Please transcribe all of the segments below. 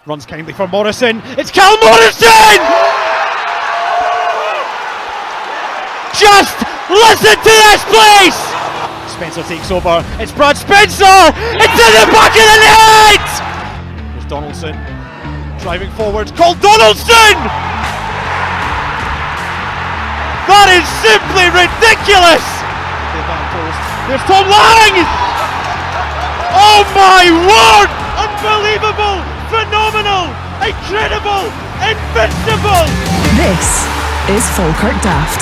Runs kindly for Morrison. It's Cal Morrison! Just listen to this, please! Spencer takes over. It's Brad Spencer! It's in the back of the net! There's Donaldson driving forward. Cole Donaldson! That is simply ridiculous! There's Tom Lang! Oh my word! Unbelievable! Phenomenal! Incredible! Invincible! This is Falkirk Daft.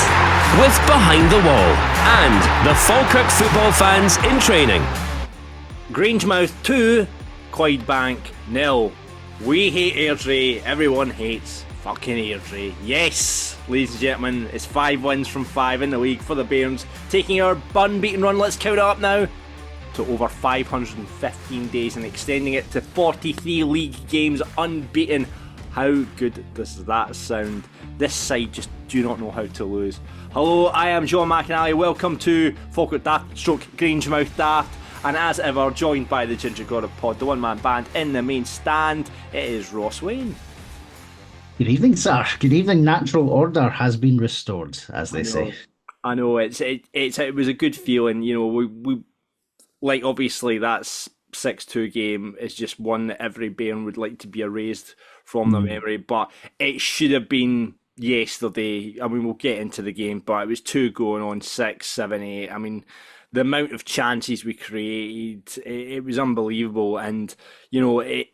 With Behind the Wall and the Falkirk football fans in training. Grangemouth 2, Clydebank 0. We hate Airdrie, everyone hates fucking Airdrie. Yes, ladies and gentlemen, it's 5 wins from 5 in the league for the Bairns, taking our unbeaten run, let's count it up now, to over 515 days and extending it to 43 league games unbeaten. How good does that sound? This side just do not know how to lose. Hello, I am John McAnally. Welcome to Falkirk Daft stroke Grangemouth Daft. And as ever, joined by the Ginger God of Pod, the one-man band in the main stand, it is Ross Wayne. Good evening, sir. Good evening. Natural order has been restored, as they say. I know, it was a good feeling. You know, we like, obviously that's 6-2 game is just one that every Bairn would like to be erased from their memory, but it should have been yesterday. I mean, we'll get into the game, but it was 2 going on 6, 7, 8. I mean, the amount of chances we created, it was unbelievable, and you know, it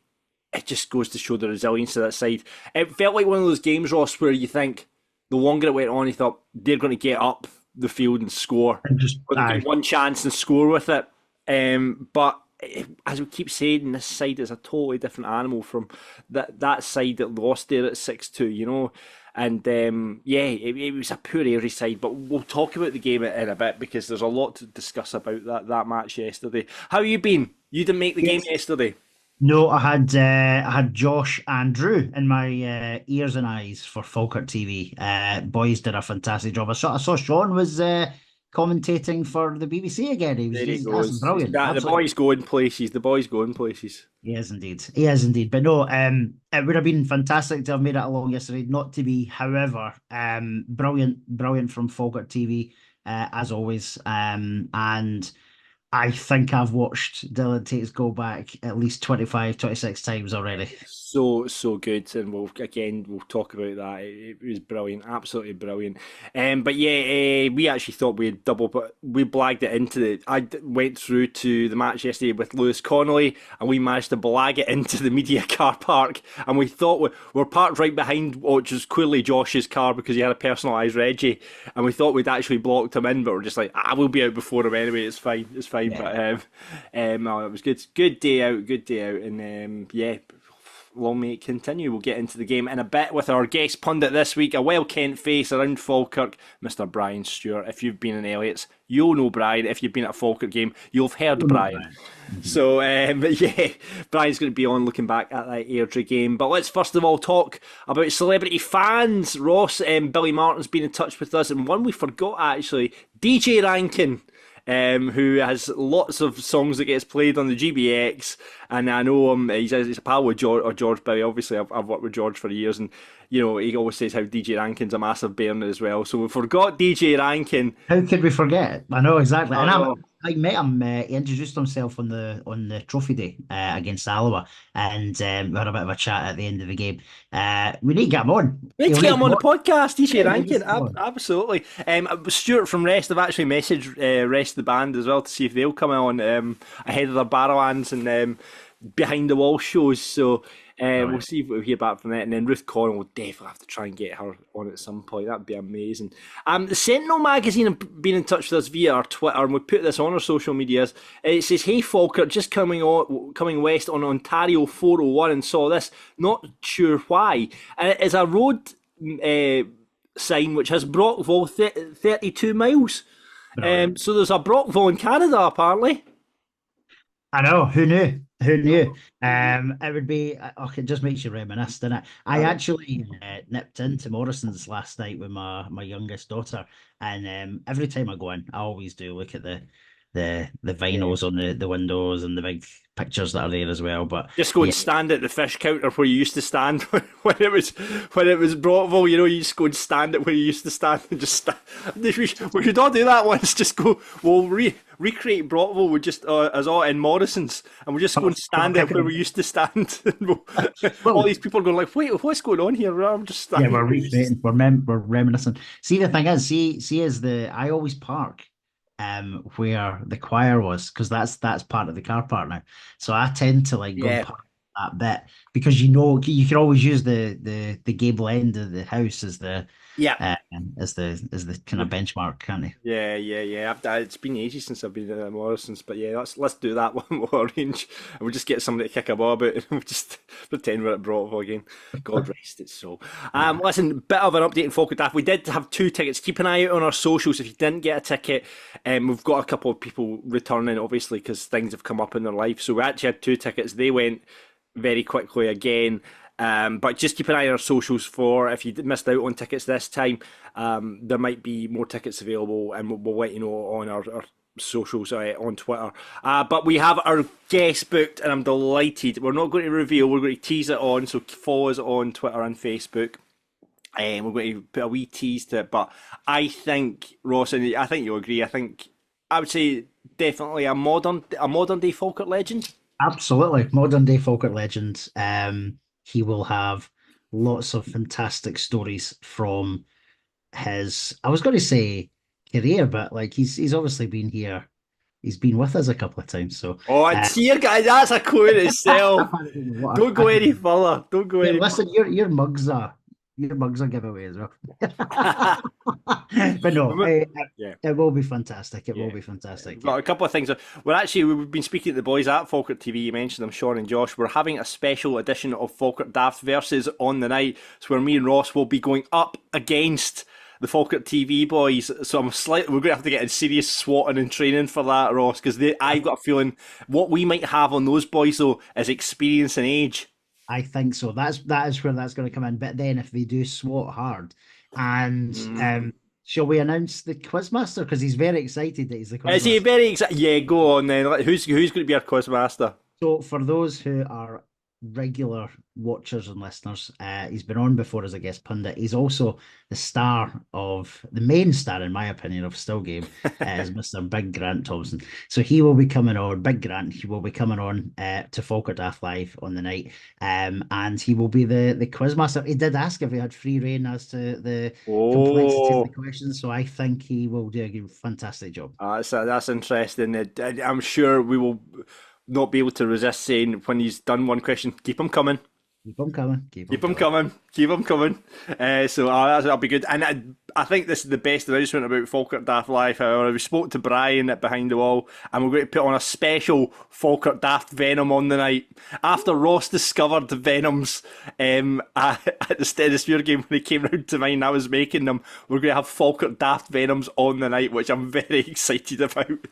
just goes to show the resilience of that side. It felt like one of those games, Ross, where you think the longer it went on, you thought they're going to get up the field and score, And just get one chance and score with it. But as we keep saying, this side is a totally different animal from that side that lost there at 6-2, you know. And it was a poor Airdrie side, but we'll talk about the game in a bit because there's a lot to discuss about that match yesterday. How you been? You didn't make the game yesterday. No, I had Josh and Drew in my ears and eyes for Falkirk TV. Boys did a fantastic job. I saw Sean was commentating for the BBC again. That's brilliant. The boys going places. The boys going places. He is indeed. He is indeed. But no, it would have been fantastic to have made it along yesterday. Not to be, however, brilliant from Falkirk TV as always. And I think I've watched Dylan Tate's go back at least 25, 26 times already. So good, and we'll talk about that. It was brilliant, absolutely brilliant. But yeah, we actually thought we had double, but we blagged it into I went through to the match yesterday with Lewis Connolly, and we managed to blag it into the media car park, and we thought we're parked right behind, which was clearly Josh's car because he had a personalised Reggie, and we thought we'd actually blocked him in, but we're just like, we'll be out before him anyway. It's fine. Yeah. But no, it was good. Good day out, and long may it continue. We'll get into the game in a bit with our guest pundit this week, a well-kent face around Falkirk, Mr. Brian Stuart. If you've been in Elliots, you'll know Brian. If you've been at a Falkirk game, you'll have heard Brian. So, Brian's going to be on looking back at that Airdrie game. But let's first of all talk about celebrity fans. Ross, Billy Martin's been in touch with us, and one we forgot actually, DJ Rankin. Who has lots of songs that gets played on the GBX, and I know he's a pal with George Billy. Obviously, I've worked with George for years, and you know he always says how DJ Rankin's a massive Bairn as well. So we forgot DJ Rankin. How could we forget? I know exactly. I met him. He introduced himself on the trophy day against Alloa, and we had a bit of a chat at the end of the game. We need to get him on. We need to get him on the podcast, DJ Rankin. Absolutely. Stuart from Rest have actually messaged Rest the band as well to see if they'll come on ahead of their Barrowlands and Behind the Wall shows. So we'll see if we'll hear back from that. And then Ruth Connell will definitely have to try and get her on at some point. That'd be amazing. The Sentinel magazine have been in touch with us via our Twitter, and we put this on our social medias. It says, "Hey Falkirk, just coming west on Ontario 401 and saw this. Not sure why. And it is a road sign which has Brockville 32 miles. So there's a Brockville in Canada apparently." I know. Who knew? It would be. It just makes you reminisce, doesn't it? I actually nipped into Morrison's last night with my youngest daughter, and every time I go in, I always do look at the the vinyls on the windows and the big pictures that are there as well. But Just go and stand at the fish counter where you used to stand when it was Brockville. You just go and stand at where you used to stand and just stand. We should all do that once. Just go. We'll recreate Brockville with just as all in Morrison's, and we'll just go and stand at where we used to stand. All these people are going like, wait, what's going on here? I'm just standing. Yeah, we're recreating. We're reminiscing. See, the thing is, I always park where the choir was, because that's part of the car park now. So I tend to go and park that bit, because you can always use the gable end of the house as the as the kind of benchmark, can't you? Yeah. It's been ages since I've been at Morrison's, but yeah, let's do that one. We'll arrange, and we'll just get somebody to kick a ball about, and we'll just pretend we're at Brockville again. God rest its soul. Listen, bit of an update in Falkirk Daft. We did have 2 tickets. Keep an eye out on our socials if you didn't get a ticket. We've got a couple of people returning, obviously, because things have come up in their life. So we actually had 2 tickets. They went very quickly again. But just keep an eye on our socials for if you missed out on tickets this time. There might be more tickets available, and we'll let you know on our socials on Twitter. But we have our guest booked, and I'm delighted. We're not going to reveal, we're going to tease it on, so follow us on Twitter and Facebook. We're going to put a wee tease to it. But I think, Ross, and I think you'll agree, I would say definitely a modern day Falkirk legend. Absolutely, modern day Falkirk legend. He will have lots of fantastic stories from his, I was going to say career, but he's obviously been here. He's been with us a couple of times. So it's here, guys. That's a clue in itself. Don't go any further. Don't go any. Listen, your mugs are giveaway as well. But no, it will be fantastic. It will be fantastic. Got a couple of things. We've been speaking to the boys at Falkirk TV. You mentioned them, Sean and Josh. We're having a special edition of Falkirk Daft versus on the night. So where me and Ross will be going up against the Falkirk TV boys. So we're going to have to get in serious swatting and training for that, Ross, because I've got a feeling what we might have on those boys though is experience and age. I think so. That is where that's going to come in. But then if they do swat hard, and shall we announce the quizmaster, because he's very excited that he's the quizmaster? Is he very excited? Yeah, go on then. Who's going to be our quizmaster? So for those who are regular watchers and listeners, he's been on before as a guest pundit. He's also the main star, in my opinion, of Still Game, is Mr. Big Grant Thompson. So he will be coming on, Big Grant, he will be coming on to Falkirk Daft Live on the night, and he will be the quizmaster. He did ask if he had free reign as to the complexity of the questions, so I think he will do a fantastic job. That's interesting. I'm sure we will not be able to resist saying when he's done one question, keep him coming. Keep them coming. Keep them coming. So that'll be good. And I think this is the best announcement about Falkirk Daft Live. However, we spoke to Brian at Behind the Wall, and we're going to put on a special Falkirk Daft Venom on the night. After Ross discovered the Venoms at the Sphere game when he came round to mine, I was making them. We're going to have Falkirk Daft Venoms on the night, which I'm very excited about.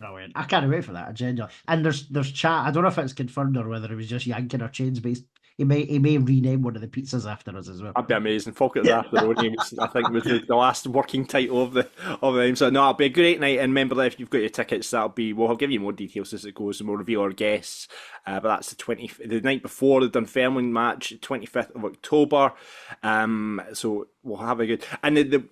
Brilliant. I can't wait for that. Genuinely. And there's chat. I don't know if it's confirmed or whether it was just yanking our chains, but he may rename one of the pizzas after us as well. That'd be amazing. Falkirk Daft, their own name, I think, was the last working title of the name. So no, it'll be a great night. And remember that if you've got your tickets, we'll give you more details as it goes, and we'll reveal our guests. But that's the night before the Dunfermline match, 25th of October. So we'll have a good, and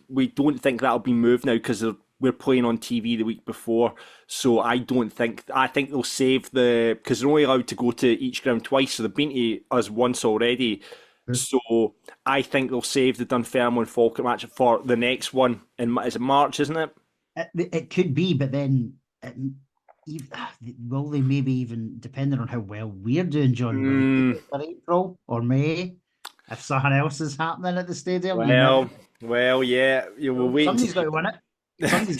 we don't think that'll be moved now because we're playing on TV the week before, so I think they'll save because they're only allowed to go to each ground twice, so they've been to us once already. So I think they'll save the Dunfermline Falkirk match for the next one is it March, isn't it? It could be, but then will they maybe even, depending on how well we're doing, John, for April or May, if something else is happening at the stadium? Well, yeah, we'll wait. Somebody's got to win it.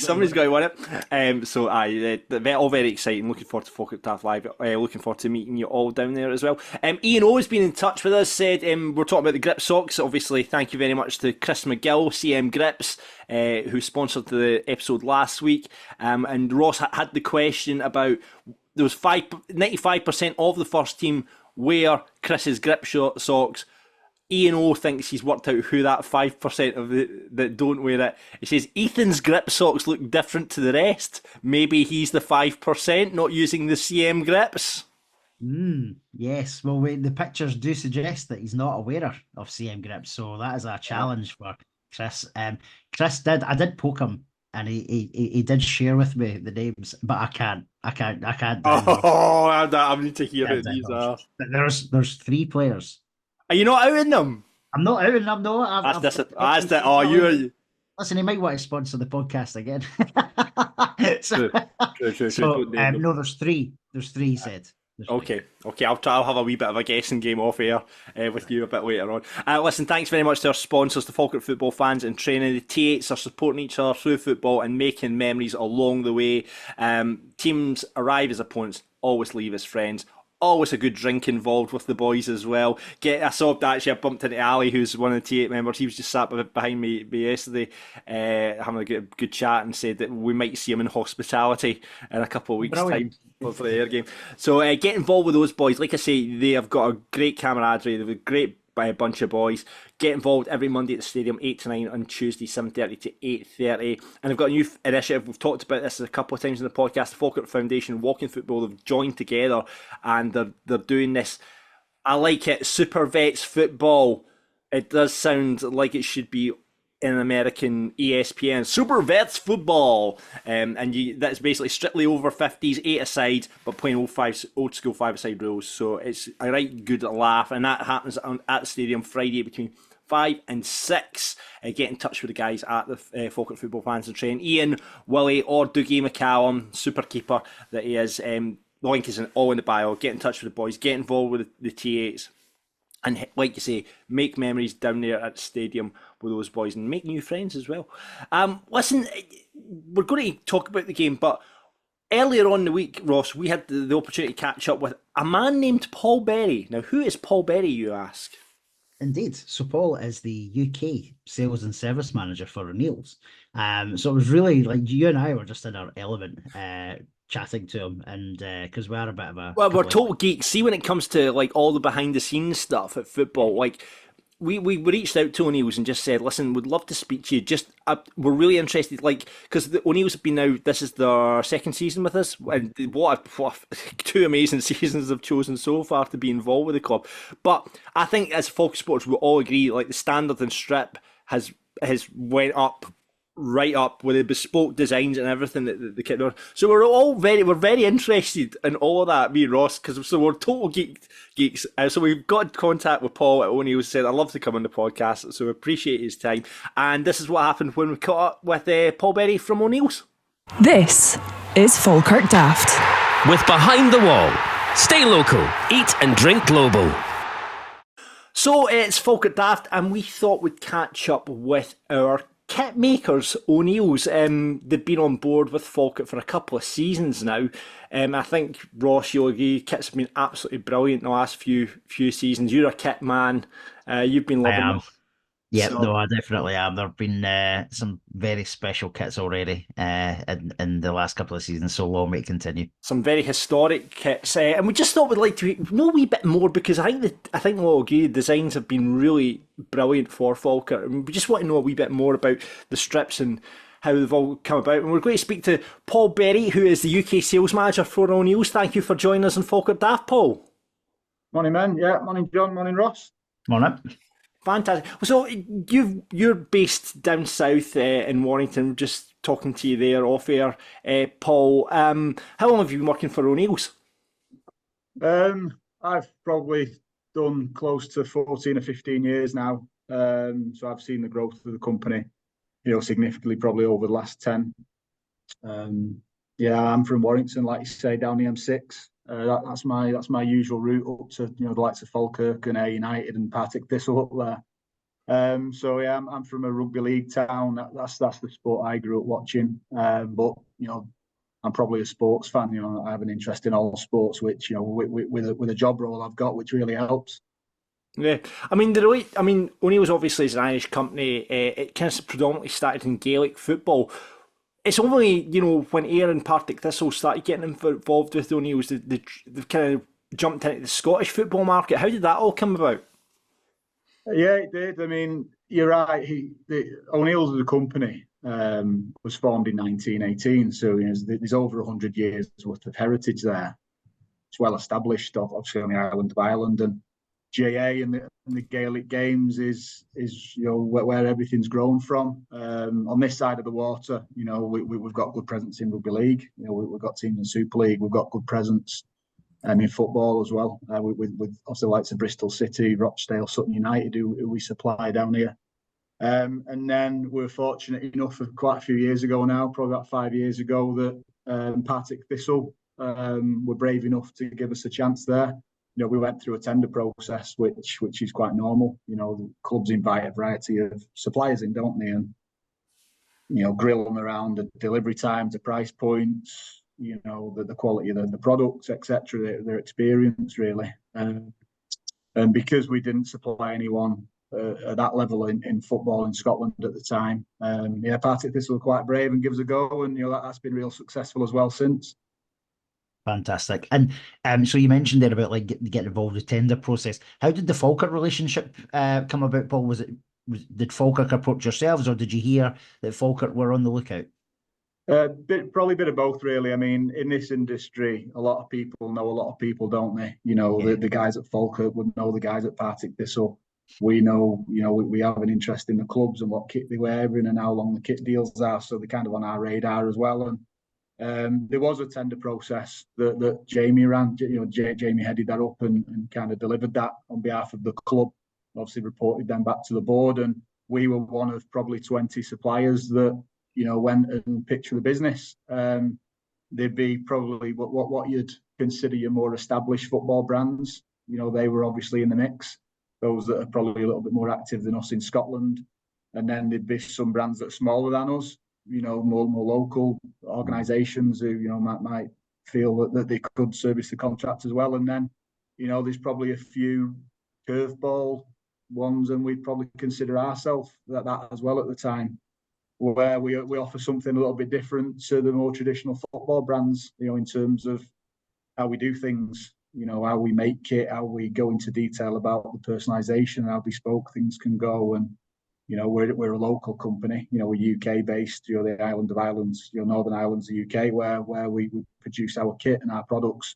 Somebody's got to win it. So they're all very exciting. Looking forward to Falkirk Daft Live. Looking forward to meeting you all down there as well. Ian O has been in touch with us. Said we're talking about the grip socks. Obviously, thank you very much to Chris McGill, CM Grips, who sponsored the episode last week. And Ross had the question about there was 95% of the first team wear Chris's grip socks. Ian O thinks he's worked out who that 5% of that don't wear it. He says Ethan's grip socks look different to the rest. Maybe he's the 5% not using the CM grips. Yes, well, the pictures do suggest that he's not a wearer of CM grips, so that is a challenge for Chris. I did poke him, and he did share with me the names, but I can't. Oh, I need to hear who these are. There's 3 players. Are you not outing them? I'm not outing them. No, You. Listen, he might want to sponsor the podcast again. True. No, there's 3. There's 3, he said. Okay. I'll have a wee bit of a guessing game off air with you a bit later on. Listen, thanks very much to our sponsors, the Falkirk Football Fans in Training. The T8s are supporting each other through football and making memories along the way. Teams arrive as opponents, always leave as friends. Always a good drink involved with the boys as well. I bumped into Ali, who's one of the T8 members. He was just sat behind me yesterday, having a good chat, and said that we might see him in hospitality in a couple of weeks' time for the air game. So get involved with those boys. Like I say, they have got a great camaraderie. They've a great bunch of boys. Get involved every Monday at the stadium, 8 to 9, on Tuesday 7:30 to 8:30. And they've got a new initiative. We've talked about this a couple of times in the podcast. The Falkirk Foundation, Walking Football, they've joined together and they're doing this. I like it. Super Vets Football. It does sound like it should be in American ESPN. Super Vets Football. That's basically strictly over 50s, 8-a-side, but playing old school 5-a-side rules. So it's a right good laugh. And that happens at the stadium Friday between 5 and 6. Get in touch with the guys at the Falkirk Football Fans and Train. Ian, Willie, or Dougie McCallum, super keeper that he is. The link is all in the bio. Get in touch with the boys. Get involved with the T8s. And like you say, make memories down there at the stadium with those boys and make new friends as well. Listen, we're going to talk about the game, but earlier on in the week, Ross, we had the opportunity to catch up with a man named Paul Berry. Now, who is Paul Berry, you ask? Indeed. So Paul is the UK sales and service manager for O'Neill's. So it was really like you and I were just in our element chatting to him, and because we are a bit of a... Well, we're total geeks. See, when it comes to like all the behind the scenes stuff at football, like we reached out to O'Neill's and just said, listen, we'd love to speak to you. Just we're really interested, like, because the O'Neill's have been now, this is their second season with us, and what 2 amazing seasons they've chosen so far to be involved with the club. But I think as Falkirk Sports, we all agree, like the standard and strip has went up, right up with the bespoke designs and everything that the kit does. So we're very interested in all of that, me and Ross, because we're total geeks. So we've got in contact with Paul at O'Neill's, said I'd love to come on the podcast, so we appreciate his time. And this is what happened when we caught up with Paul Berry from O'Neill's. This is Falkirk Daft. With Behind the Wall. Stay local, eat and drink global. So it's Falkirk Daft, and we thought we'd catch up with our kit makers, O'Neill's. They've been on board with Falkirk for a couple of seasons now. I think, Ross, you'll agree, kits have been absolutely brilliant in the last few seasons. You're a kit man. You've been loving it. Yeah, no, I definitely am. There have been some very special kits already in the last couple of seasons, so long may it continue. Some very historic kits, and we just thought we'd like to know a wee bit more, because I think we'll agree the designs have been really brilliant for Falkirk, and we just want to know a wee bit more about the strips and how they've all come about. And we're going to speak to Paul Berry, who is the UK sales manager for O'Neill's. Thank you for joining us on Falkirk Daft, Paul. Morning, man. Yeah, morning, John. Morning, Ross. Morning. Fantastic. So you're based down south in Warrington. Just talking to you there off air, Paul. How long have you been working for O'Neill's? I've probably done close to 14 or 15 years now. So I've seen the growth of the company, significantly probably over the last 10. I'm from Warrington, like you say, down the M6. That's my usual route up to the likes of Falkirk and Ayr United and Partick Thistle up there. I'm from a rugby league town. That's the sport I grew up watching. But I'm probably a sports fan. I have an interest in all sports, which with a job role I've got, which really helps. Yeah, O'Neill's obviously is an Irish company. It kind of predominantly started in Gaelic football. It's only, when Ayr and Partick Thistle started getting involved with O'Neill's, they've kind of jumped into the Scottish football market. How did that all come about? Yeah, it did. I mean, you're right. O'Neill's as a company was formed in 1918, so there's over 100 years worth of heritage there. It's well established, obviously on the island of Ireland, and GAA and the Gaelic Games is where everything's grown from. On this side of the water, we've got good presence in rugby league. We've got teams in Super League. We've got good presence in football as well, with also the likes of Bristol City, Rochdale, Sutton United, who we supply down here. And then we're fortunate enough, quite a few years ago now, probably about 5 years ago, that Partick Thistle were brave enough to give us a chance there. We went through a tender process, which is quite normal. The clubs invite a variety of suppliers in, don't they? And grill them around the delivery times, the price points, the quality of the products, etc., their experience really. And because we didn't supply anyone at that level in football in Scotland at the time, Partick Thistle were quite brave and give us a go, and that's been real successful as well since. Fantastic. And so you mentioned there about getting involved with the tender process. How did the Falkirk relationship come about, Paul? Did Falkirk approach yourselves, or did you hear that Falkirk were on the lookout? Probably a bit of both, really. I mean, in this industry, a lot of people know a lot of people, don't they? The guys at Falkirk would know the guys at Partick Thistle. We know, we have an interest in the clubs and what kit they wear in and how long the kit deals are, so they're kind of on our radar as well. And there was a tender process that Jamie ran. Jamie headed that up and kind of delivered that on behalf of the club. Obviously, reported them back to the board, and we were one of probably 20 suppliers that went and pitched for the business. They'd be probably what you'd consider your more established football brands. They were obviously in the mix. Those that are probably a little bit more active than us in Scotland, and then there'd be some brands that are smaller than us. More local organisations who might feel that they could service the contract as well. And then there's probably a few curveball ones, and we'd probably consider ourselves that as well at the time, where we offer something a little bit different to the more traditional football brands, in terms of how we do things, how we make kit, how we go into detail about the personalisation, how bespoke things can go. And we're a local company. We're UK based. The island of Ireland, Northern Ireland's the UK, where we produce our kit and our products.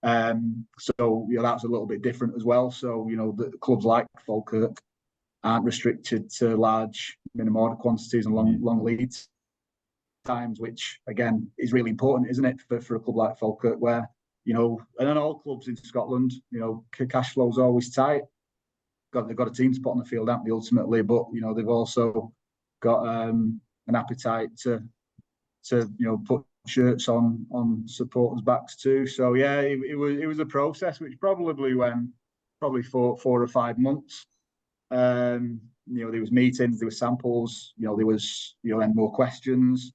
So that's a little bit different as well. So the clubs like Falkirk aren't restricted to large minimum order quantities and long lead times, which again is really important, isn't it, for a club like Falkirk, where and then all clubs in Scotland, cash flow is always tight. They've got a team to put on the field, haven't they, ultimately? But they've also got an appetite to put shirts on supporters' backs too. So yeah, it was a process which probably went 4 or 5 months. There was meetings, there were samples, there was then more questions.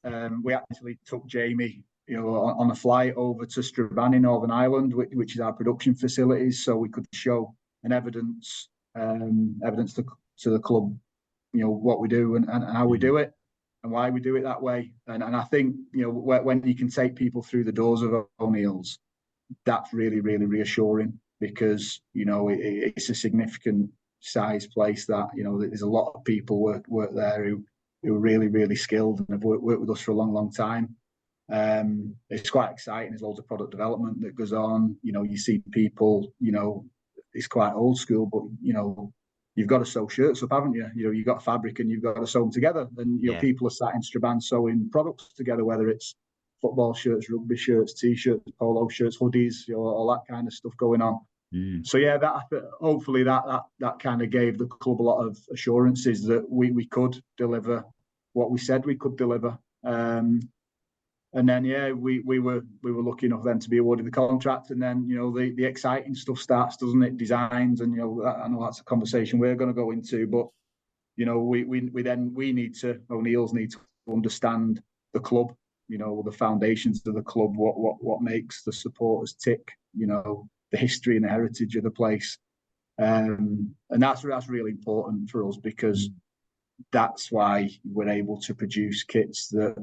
We actually took Jamie on a flight over to Strabane in Northern Ireland, which is our production facilities, so we could show an evidence to the club, what we do and how we do it and why we do it that way. And I think when you can take people through the doors of O'Neill's, that's really, really reassuring, because it's a significant size place that there's a lot of people work there who are really, really skilled and have worked with us for a long, long time. It's quite exciting. There's loads of product development that goes on. You see people, it's quite old school, but you've got to sew shirts up, haven't you? You've got fabric and you've got to sew them together. And people are sat in Strabane sewing products together, whether it's football shirts, rugby shirts, t-shirts, polo shirts, hoodies, all that kind of stuff going on. So yeah, hopefully that kind of gave the club a lot of assurances that we could deliver what we said we could deliver. And then we were lucky enough then to be awarded the contract, and then the exciting stuff starts, doesn't it? Designs, and I know that's a conversation we're going to go into, but O'Neill's need to understand the club, the foundations of the club, what makes the supporters tick, the history and the heritage of the place, and that's really important for us, because that's why we're able to produce kits that,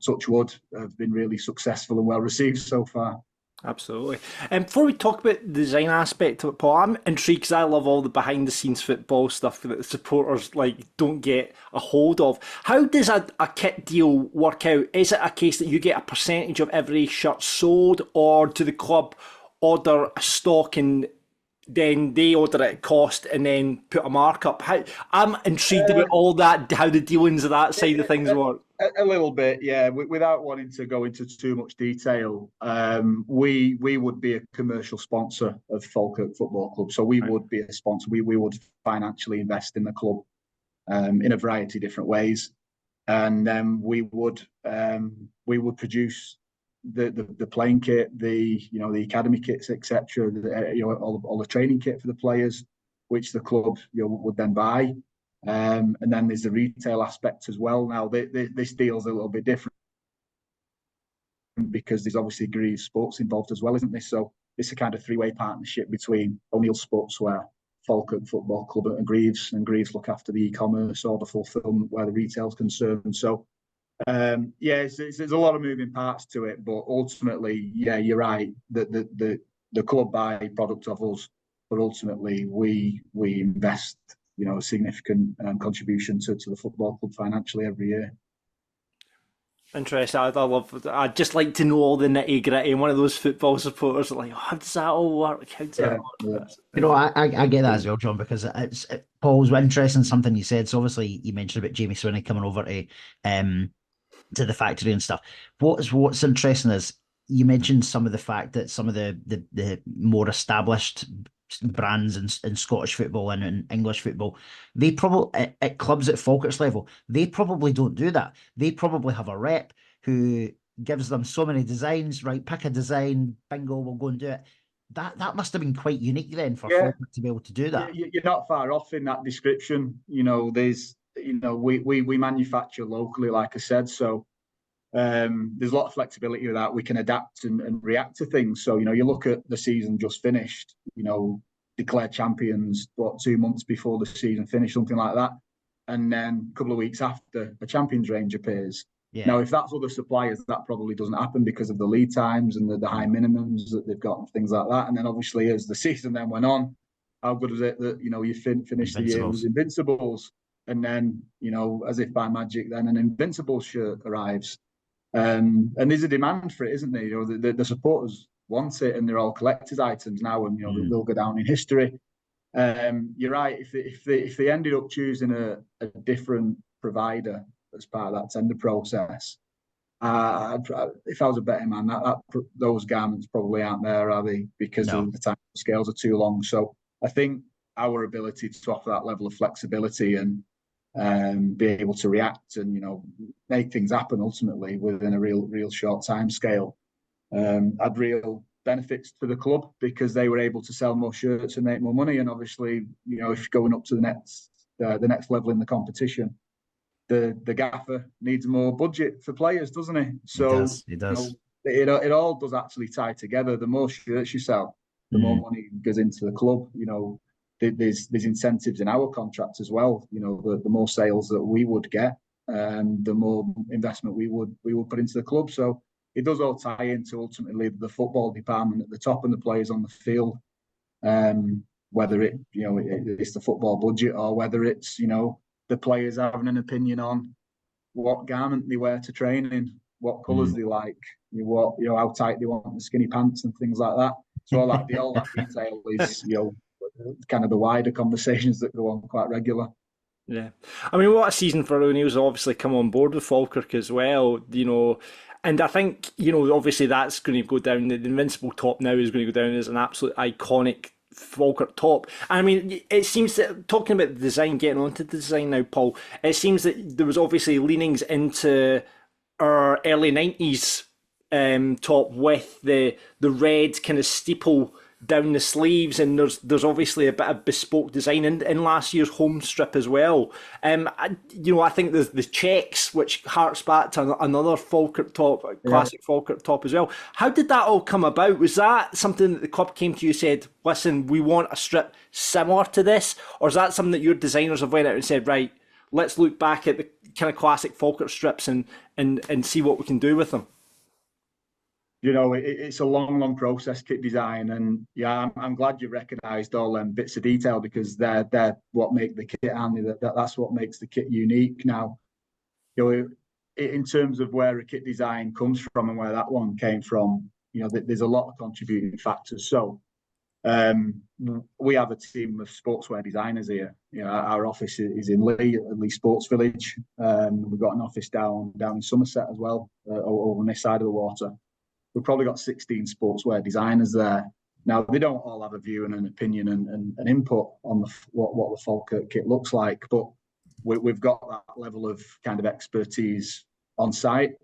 touch wood, have been really successful and well received so far. Absolutely. And before we talk about the design aspect of it, Paul, I'm intrigued because I love all the behind the scenes football stuff that the supporters don't get a hold of. How does a kit deal work out? Is it a case that you get a percentage of every shirt sold, or do the club order a stock and then they order it at cost and then put a markup? I'm intrigued about all that, how the dealings of that side of things work. A little bit, yeah. Without wanting to go into too much detail, we would be a commercial sponsor of Falkirk Football Club, so we would be a sponsor. We would financially invest in the club in a variety of different ways, and then we would produce the playing kit, the academy kits, etc. All the training kit for the players, which the club would then buy. And then there's the retail aspect as well. Now, this deal's a little bit different because there's obviously Greaves Sports involved as well, isn't there? So it's a kind of three-way partnership between O'Neill Sportswear, Falkirk Football Club and Greaves look after the e-commerce or the fulfilment where the retail's concerned. So, there's a lot of moving parts to it, but ultimately, yeah, you're right. The club buy product of us, but ultimately we invest a significant contribution to the football club financially every year. Interesting. I'd just like to know all the nitty gritty. And one of those football supporters are like, how does that all work? How does that work? Yeah. I get that as well, John, because Paul's interesting something you said. So obviously you mentioned about Jamie Swinney coming over to the factory and stuff. What's interesting is you mentioned some of the fact that some of the more established brands in Scottish football and in English football, they probably at clubs at Falkirk's level, they probably don't do that. They probably have a rep who gives them so many designs, right? Pick a design, bingo, we'll go and do it. That must have been quite unique then for Falkirk to be able to do that. You're not far off in that description. We manufacture locally, like I said, so there's a lot of flexibility with that. We can adapt and react to things. So, you look at the season just finished, declared champions, 2 months before the season finished, something like that. And then a couple of weeks after, a champions range appears. Yeah. Now, if that's other suppliers, that probably doesn't happen because of the lead times and the high minimums that they've got and things like that. And then obviously as the season then went on, how good is it that, you finished the year with Invincibles, and then, as if by magic, then an Invincibles shirt arrives. And there's a demand for it, isn't there? The supporters want it, and they're all collector's items now, and they'll go down in history. You're right. If they ended up choosing a different provider as part of that tender process, if I was a betting man, those garments probably aren't there, are they? Because the time scales are too long. So I think our ability to offer that level of flexibility and be able to react and make things happen ultimately within a real short time scale had real benefits to the club, because they were able to sell more shirts and make more money. And obviously, if you're going up to the next level in the competition, the gaffer needs more budget for players, doesn't he? So it does. It all does actually tie together. The more shirts you sell, the more money goes into the club. There's incentives in our contract as well. The more sales that we would get, the more investment we would put into the club. So it does all tie into ultimately the football department at the top and the players on the field. Whether it's the football budget, or whether it's the players having an opinion on what garment they wear to training, what colours they like, how tight they want the skinny pants and things like that. So all that detail is kind of the wider conversations that go on quite regular. Yeah, I mean, what a season for O'Neill's obviously come on board with Falkirk as well, and I think, obviously that's going to go down, the Invincible top now is going to go down as an absolute iconic Falkirk top. I mean, it seems that, talking about the design, getting onto the design now, Paul, it seems that there was obviously leanings into our early 90s top with the red kind of steeple down the sleeves, and there's obviously a bit of bespoke design in last year's home strip as well. I think there's the checks, which harks back to another Falkirk top, classic Falkirk top as well. How did that all come about? Was that something that the club came to you and said, listen, we want a strip similar to this? Or is that something that your designers have went out and said, right, let's look back at the kind of classic Falkirk strips and see what we can do with them? It's a long process, kit design, and yeah, I'm glad you recognised all them bits of detail, because they're what make the kit, and that's what makes the kit unique. Now, in terms of where a kit design comes from and where that one came from, there's a lot of contributing factors. So, we have a team of sportswear designers here. Our office is in Lee Sports Village. We've got an office down in Somerset as well, over on this side of the water. We've probably got 16 sportswear designers there. Now, they don't all have a view and an opinion and input on what the Falkirk kit looks like, but we've got that level of kind of expertise on site.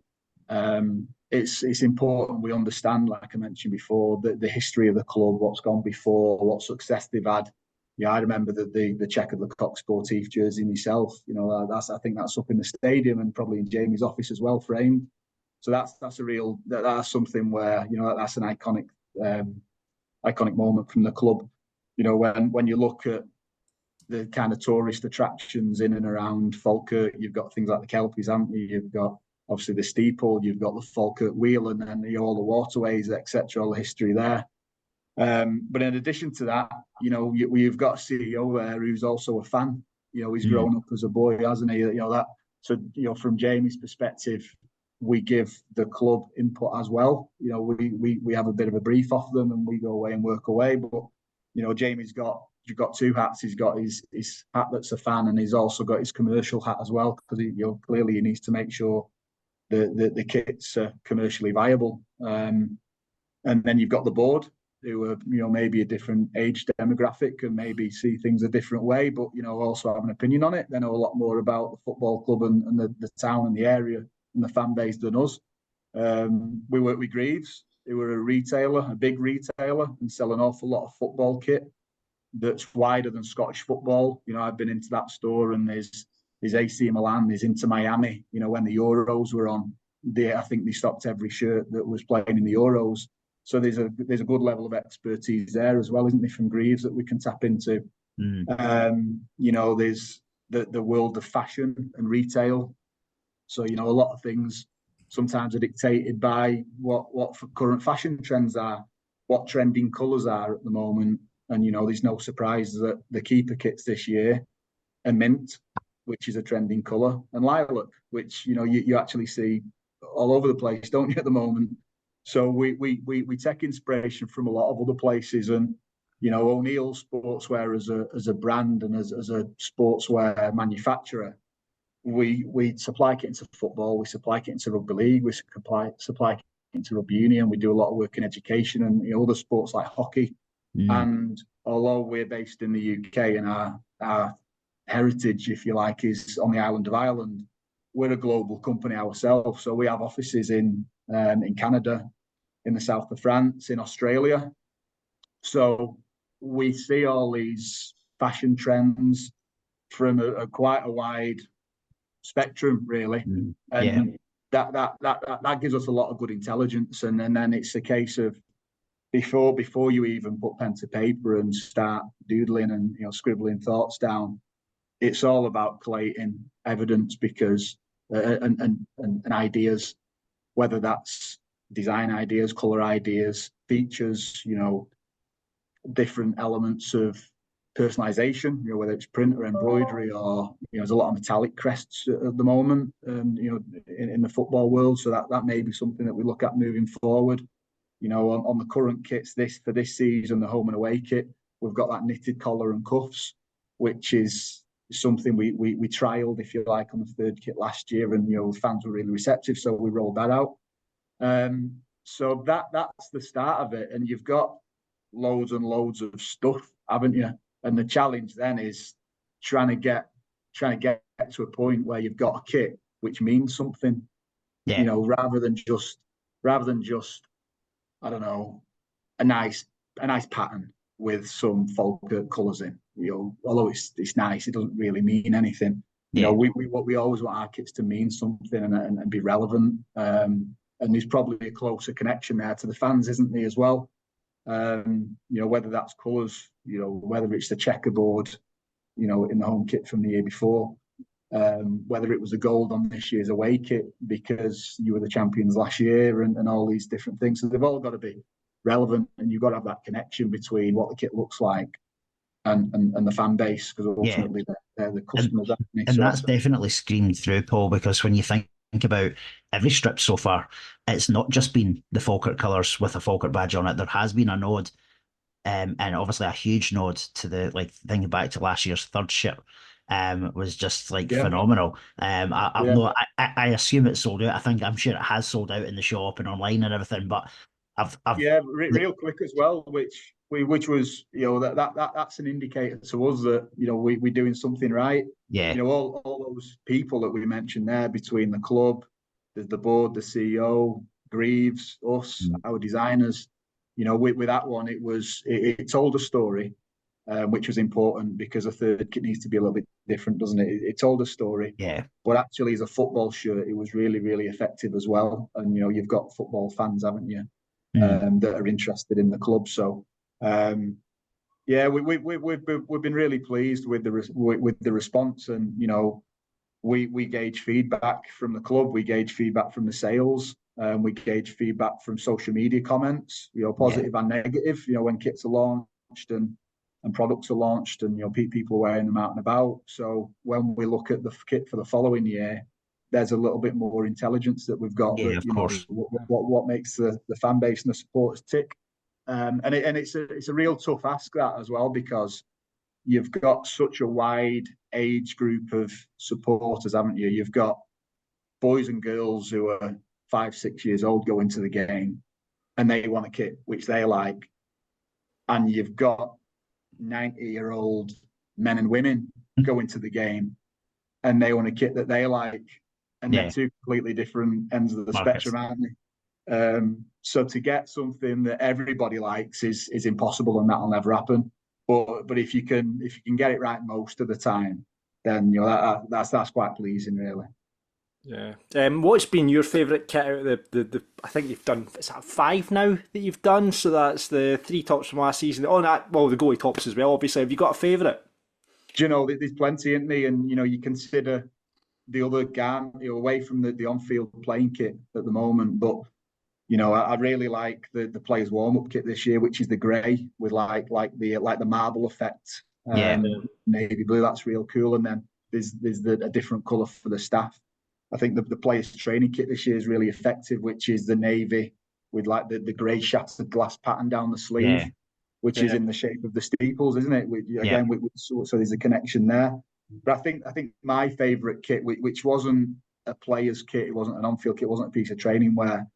It's important we understand, like I mentioned before, the history of the club, what's gone before, what success they've had. Yeah, I remember the check of the Coq Sportif jersey myself. I think that's up in the stadium and probably in Jamie's office as well, framed. So that's something where that's an iconic moment from the club. When you look at the kind of tourist attractions in and around Falkirk, you've got things like the Kelpies, haven't you? You've got obviously the steeple, you've got the Falkirk Wheel, and then all the waterways, etc. All the history there. But in addition to that, you've got a CEO there who's also a fan. He's grown up as a boy, hasn't he? So from Jamie's perspective, we give the club input as well. We have a bit of a brief off them, and we go away and work away. But Jamie's got two hats. He's got his hat that's a fan, and he's also got his commercial hat as well, because clearly he needs to make sure the kit's commercially viable. And then you've got the board, who are maybe a different age demographic and maybe see things a different way, but also have an opinion on it. They know a lot more about the football club and the town and the area and the fan base than us. We work with Greaves, who are a big retailer, and sell an awful lot of football kit that's wider than Scottish football. I've been into that store, and there's AC Milan, there's Inter Miami. When the Euros were on, I think they stocked every shirt that was playing in the Euros. So there's a good level of expertise there as well, isn't there, from Greaves that we can tap into. There's the world of fashion and retail. So, a lot of things sometimes are dictated by what current fashion trends are, what trending colours are at the moment. And, there's no surprise that the keeper kits this year are mint, which is a trending colour, and lilac, which, you actually see all over the place, don't you, at the moment? So we take inspiration from a lot of other places. And, O'Neill Sportswear as a brand and as a sportswear manufacturer, we supply kit into football, we supply kit into rugby league, we supply kit into rugby union, we do a lot of work in education and other sports like hockey. And although we're based in the UK and our heritage, if you like, is on the island of Ireland, we're a global company ourselves. So we have offices in Canada, in the south of France, in Australia. So we see all these fashion trends from a quite a wide spectrum, really. And that gives us a lot of good intelligence. And then it's a case of before you even put pen to paper and start doodling and scribbling thoughts down, it's all about collating evidence, because and ideas, whether that's design ideas, color ideas, features, different elements of personalization, whether it's print or embroidery, or there's a lot of metallic crests at the moment, in the football world. So that may be something that we look at moving forward. On the current kits for this season, the home and away kit, we've got that knitted collar and cuffs, which is something we trialed, if you like, on the third kit last year, and fans were really receptive, so we rolled that out. So that's the start of it, and you've got loads and loads of stuff, haven't you? And the challenge then is trying to get to a point where you've got a kit which means something, rather than just I don't know, a nice pattern with some Falkirk colours in. Although it's nice, it doesn't really mean anything. We always want our kits to mean something and be relevant. And there's probably a closer connection there to the fans, isn't there, as well? Whether that's colours, whether it's the checkerboard, in the home kit from the year before. whether it was a gold on this year's away kit because you were the champions last year and all these different things. So they've all got to be relevant, and you've got to have that connection between what the kit looks like and the fan base, because ultimately they're the customers. And that's definitely screamed through, Paul, because when you think about every strip so far, it's not just been the Falkirk colours with a Falkirk badge on it. There has been a nod, and obviously a huge nod to the, like, thinking back to last year's third ship, was just phenomenal. I assume it's sold out. I'm sure it has sold out in the shop and online and everything, but real quick as well, which was, that's an indicator to us that, we're doing something right. Yeah. All those people that we mentioned there, between the club, there's the board, the CEO, Greaves, us, our designers, with that one, it told a story, which was important, because a third kit needs to be a little bit different, doesn't it? It told a story. Yeah. But actually, as a football shirt, it was really, really effective as well. And, you've got football fans, haven't you? That are interested in the club. So, we've been really pleased with the response, and we gauge feedback from the club, we gauge feedback from the sales, we gauge feedback from social media comments, positive and negative. When kits are launched and products are launched, and people are wearing them out and about. So when we look at the kit for the following year, there's a little bit more intelligence that we've got. Yeah, of course. What makes the fan base and the supporters tick, and it's a real tough ask, that as well, because you've got such a wide age group of supporters, haven't you? You've got boys and girls who are 5-6 years old going to the game, and they want a kit which they like, and you've got 90-year-old men and women going to the game, and they want a kit that they like. And they're two completely different ends of the spectrum, aren't they? So to get something that everybody likes is impossible, and that'll never happen. But if you can get it right most of the time, then that's quite pleasing, really. Yeah. What's been your favourite kit out of the? I think you've done, is that 5 now that you've done? So that's the 3 tops from last season. Oh, the goalie tops as well. Obviously, have you got a favourite? Do you know, there's plenty, isn't there? And you consider the other garment, away from the on-field playing kit at the moment, but I really like the players' warm-up kit this year, which is the grey with like the marble effect, navy blue. That's real cool. And then there's a different colour for the staff. I think the players' training kit this year is really effective, which is the navy with like the grey shattered glass pattern down the sleeve, which is in the shape of the steeples, isn't it? So there's a connection there. But I think my favourite kit, which wasn't a player's kit, it wasn't an on-field kit, it wasn't a piece of training wear.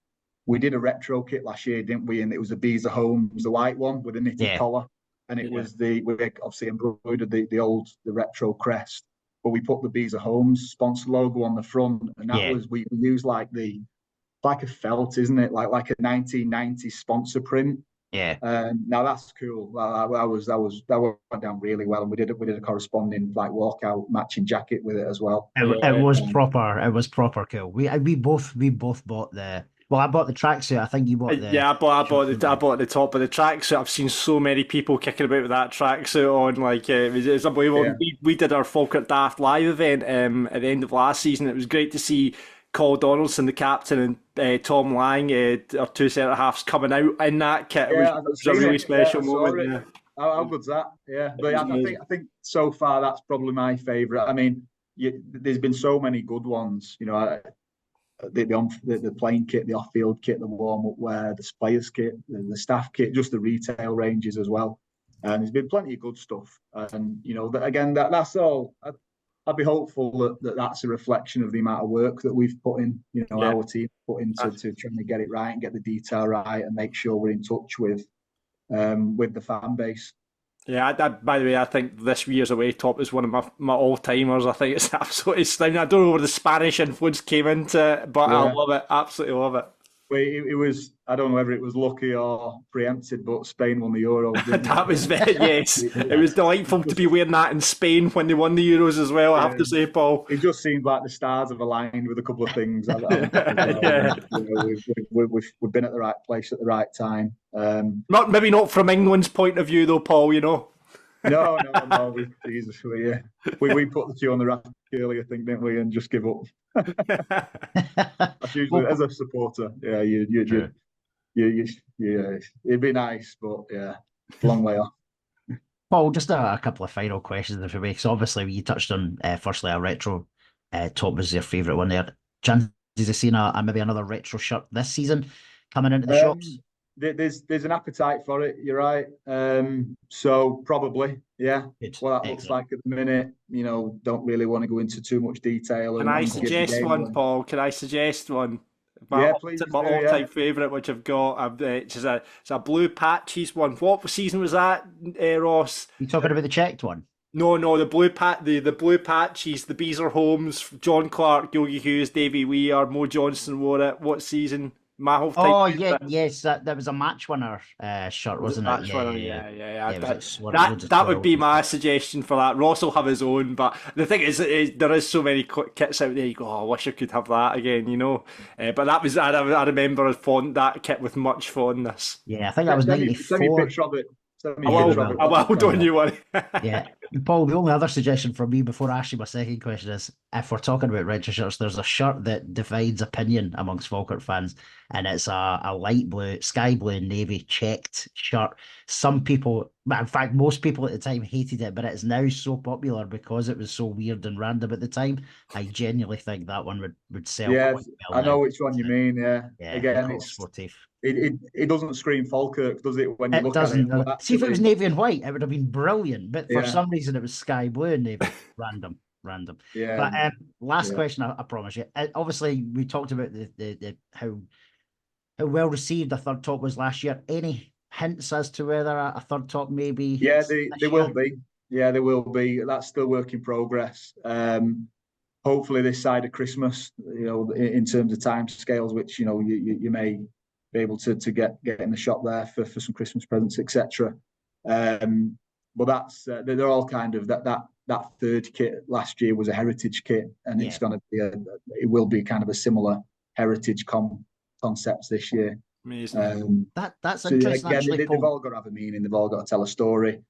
We did a retro kit last year, didn't we? And it was a Beezer Homes, the white one with a knitted collar, and it was we obviously embroidered the retro crest, but we put the Beezer Homes sponsor logo on the front, and that was, we used like a felt, isn't it? Like a 1990s sponsor print. Yeah. Now that's cool. That went down really well, and we did a corresponding walkout matching jacket with it as well. It was proper. It was proper cool. We both bought the. Well, I bought the tracksuit. I think you bought the. Yeah, I bought the top of the tracksuit. I've seen so many people kicking about with that tracksuit on. It's unbelievable. Yeah. We did our Falkirk Daft live event at the end of last season. It was great to see Cole Donaldson, the captain, and Tom Lang, our 2 centre halves, coming out in that kit. It was a really special moment. Yeah. How good's that? Yeah, but I think so far that's probably my favourite. I mean, there's been so many good ones. The playing kit, the off-field kit, the warm-up wear, the players kit, the staff kit, just the retail ranges as well. And there's been plenty of good stuff. And that's all. I'd be hopeful that's a reflection of the amount of work that we've put in. Our team put into trying to get it right and get the detail right and make sure we're in touch with the fan base. Yeah, by the way, I think this year's away top is one of my all-timers. I think it's absolutely stunning. I don't know where the Spanish influence came into it, but I love it. Absolutely love it. Well, it was, I don't know whether it was lucky or preempted, but Spain won the Euros. That was yes. It was delightful to be wearing that in Spain when they won the Euros as well, I have to say, Paul. It just seemed like the stars have aligned with a couple of things. We've been at the right place at the right time. Maybe not from England's point of view, though, Paul, No. Jesus, we put the two on the rack earlier, I think, didn't we? And just give up. That's usually as a supporter. Yeah, yeah. It'd be nice, but yeah, long way off. Paul, just a couple of final questions if you may. So obviously you touched on firstly a retro top was your favourite one there. Chances of seeing maybe another retro shirt this season coming into the shops? There's an appetite for it. You're right. So probably, yeah. Good. What that looks like at the minute, don't really want to go into too much detail. Can I suggest one, Paul? Can I suggest one? Please. My all-time favourite, which I've got, it's a blue patches one. What season was that, Ross? You talking about the checked one? No, the blue patches, the Beezer Holmes, John Clark, Yogi Hughes, Davy Weir, Mo Johnson wore it. What season? Yes, that was a match winner shirt, wasn't it? That would be my suggestion for that. Ross will have his own, but the thing is there is so many kits out there. You go, I wish I could have that again, But that was I remember that kit with much fondness. Yeah, I think that was 94. Send me a picture of it. Don't you worry. Yeah, Paul, the only other suggestion from me before I ask you my second question is, if we're talking about retro shirts, there's a shirt that divides opinion amongst Falkirk fans, and it's a light blue, sky blue, navy checked shirt. Some people, in fact, most people at the time hated it, but it's now so popular because it was so weird and random at the time. I genuinely think that one would sell. Yeah, quite well I know which one you mean. Yeah, again, it's it doesn't scream Falkirk, does it? When you look at it, see, if it was navy and white, it would have been brilliant. But for some reason, it was sky blue and navy. Random. Yeah. But last question, I promise you. Obviously, we talked about the how well received a third top was last year. Any hints as to whether a third top maybe? Yeah, they will be. Yeah, they will be. That's still work in progress. Hopefully, this side of Christmas, in terms of time scales, which you may be able to get in the shop there for some Christmas presents, etc. But that's they're all kind of that third kit last year was a heritage kit, and it's going to be it will be kind of a similar heritage concepts this year. Amazing. That's interesting. Actually, they've all got to have a meaning. They've all got to tell a story.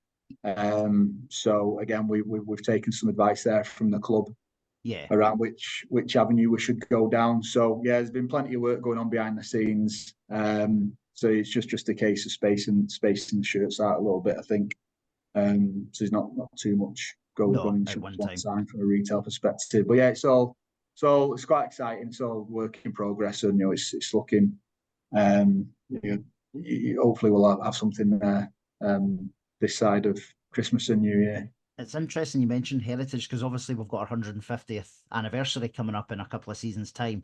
So again, we've taken some advice there from the club. Yeah. Around which avenue we should go down. So yeah, there's been plenty of work going on behind the scenes. So it's just a case of spacing the shirts out a little bit, I think. So there's not too much going at one time from a retail perspective. But yeah, it's quite exciting. It's all work in progress, and it's looking. Hopefully we'll have something there this side of Christmas and New Year. It's interesting you mentioned heritage, because obviously we've got our 150th anniversary coming up in a couple of seasons' time.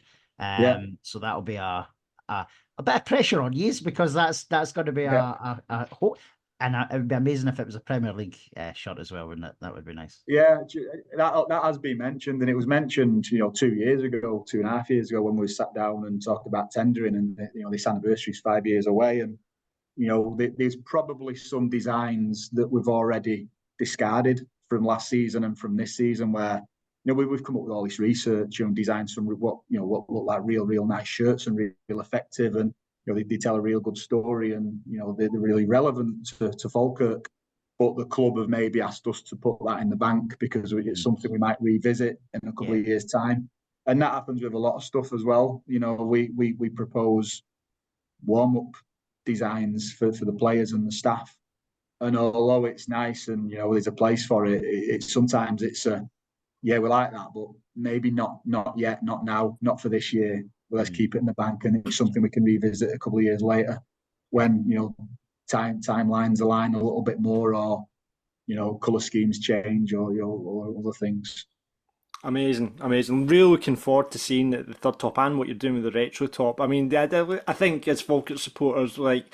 So that'll be a bit of pressure on you, because that's going to be a hope. And it would be amazing if it was a Premier League shirt as well, wouldn't it? That would be nice. Yeah, that has been mentioned, and it was mentioned 2.5 years ago when we sat down and talked about tendering, and this anniversary is 5 years away, and there's probably some designs that we've already discarded from last season and from this season, where we've come up with all this research and designs from what look like real nice shirts and real effective, and they tell a real good story, and they're really relevant to Falkirk. But the club have maybe asked us to put that in the bank because it's something we might revisit in a couple of years' time, and that happens with a lot of stuff as well. We propose warm-up designs for the players and the staff. And although it's nice and there's a place for it, it's sometimes it's we like that, but maybe not yet, not now, not for this year. But let's keep it in the bank, and it's something we can revisit a couple of years later when timelines align a little bit more, or colour schemes change, or other things. Amazing. Really looking forward to seeing the third top and what you're doing with the retro top. I mean, I think as Falkirk supporters, like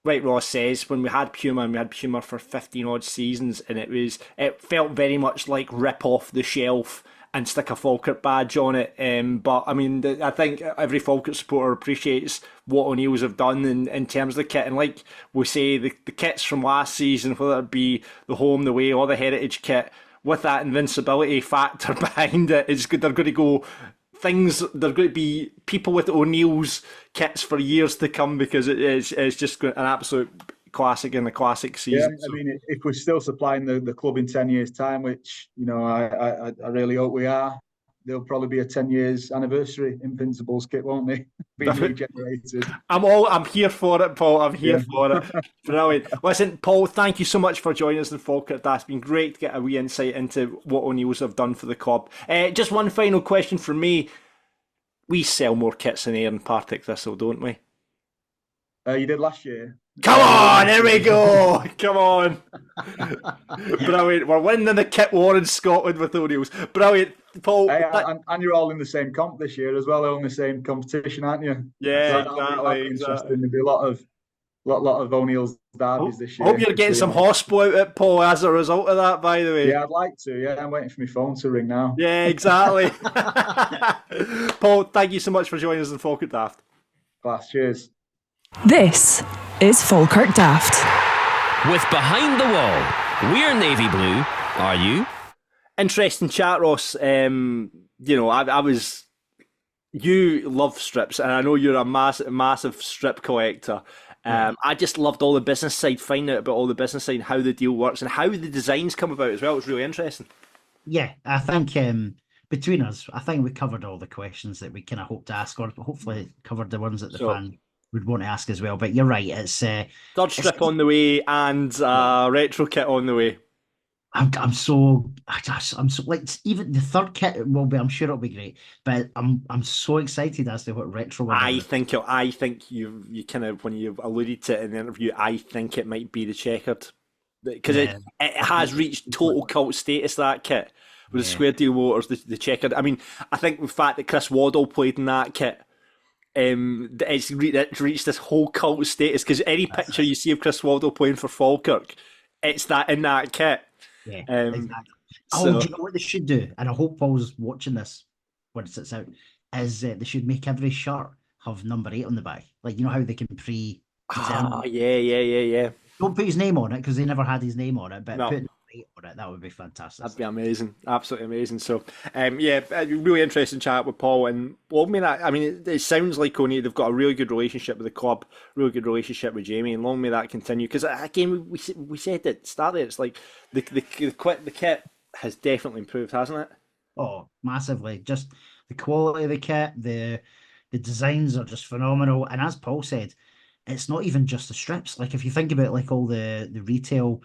Ross says, when we had Puma for 15 odd seasons, and it felt very much like rip off the shelf and stick a Falkirk badge on it. But I mean, I think every Falkirk supporter appreciates what O'Neill's have done in terms of the kit. And like we say, the kits from last season, whether it be the home, the away, or the heritage kit, with that invincibility factor behind it, it's good. They're going to go. They're going to be people with O'Neill's kits for years to come, because it's just an absolute classic in the classic Yeah, season. I mean, if we're still supplying the club in 10 years' time, which, you know, I really hope we are, there'll probably be a 10 years anniversary Invincibles kit, won't they? Being regenerated. I'm here for it, Paul. I'm here Yeah. for it. Brilliant. Listen, Paul, thank you so much for joining us in Falkirk. That's been great to get a wee insight into what O'Neill's have done for the club. Just one final question from me. We sell more kits in Ayr and Partick Thistle, don't we? You did last year. Come on, here we go. Come on. Brilliant. We're winning the kit war in Scotland with O'Neill's. Brilliant. Paul. And you're all in the same comp this year as well. All in the same competition, aren't you? Yeah, so exactly. Interesting. There'll be a lot of O'Neill's derbies this year. I hope you're getting some horseblow out of it, Paul, as a result of that, by the way. Yeah, I'd like to. Yeah, I'm waiting for my phone to ring now. Yeah, exactly. Paul, thank you so much for joining us in Falkirk Daft. Class, cheers. This is Falkirk Daft. With Behind the Wall, we're navy blue. Are you? Interesting chat, Ross. You know, I was. You love strips, and I know you're a massive strip collector. I just loved all the business side, finding out about all the business side, how the deal works, and how the designs come about as well. It's really interesting. Yeah, I think between us, I think we covered all the questions that we kind of hoped to ask, or hopefully covered the ones that the fan would want to ask as well. But you're right, it's third strip on the way and retro kit on the way. I'm so like, even the third kit will be. I'm sure it'll be great, but I'm so excited as to what retro will be. I think you kind of, when you've alluded to it in the interview, I think it might be the checkered, because it has reached total cult status, that kit with the square deal motors, the checkered. I mean, I think the fact that Chris Waddle played in that kit, it's reached this whole cult status, because any picture you see of Chris Waddle playing for Falkirk, it's that in that kit. Yeah, exactly. Do you know what they should do? And I hope Paul's watching this when it sits out. Is they should make every shirt have number 8 on the back, like, you know how they can Yeah. Don't put his name on it, because they never had his name on it, but No. put number 8 on it. That would be fantastic. That'd be amazing, absolutely amazing. So, really interesting chat with Paul, and it sounds like O'Neill, they've got a really good relationship with the club, really good relationship with Jamie, and long may that continue. Because again, we said at the start there, it's like the kit has definitely improved, hasn't it? Oh, massively! Just the quality of the kit, the designs are just phenomenal. And as Paul said, it's not even just the strips. Like, if you think about like all the retail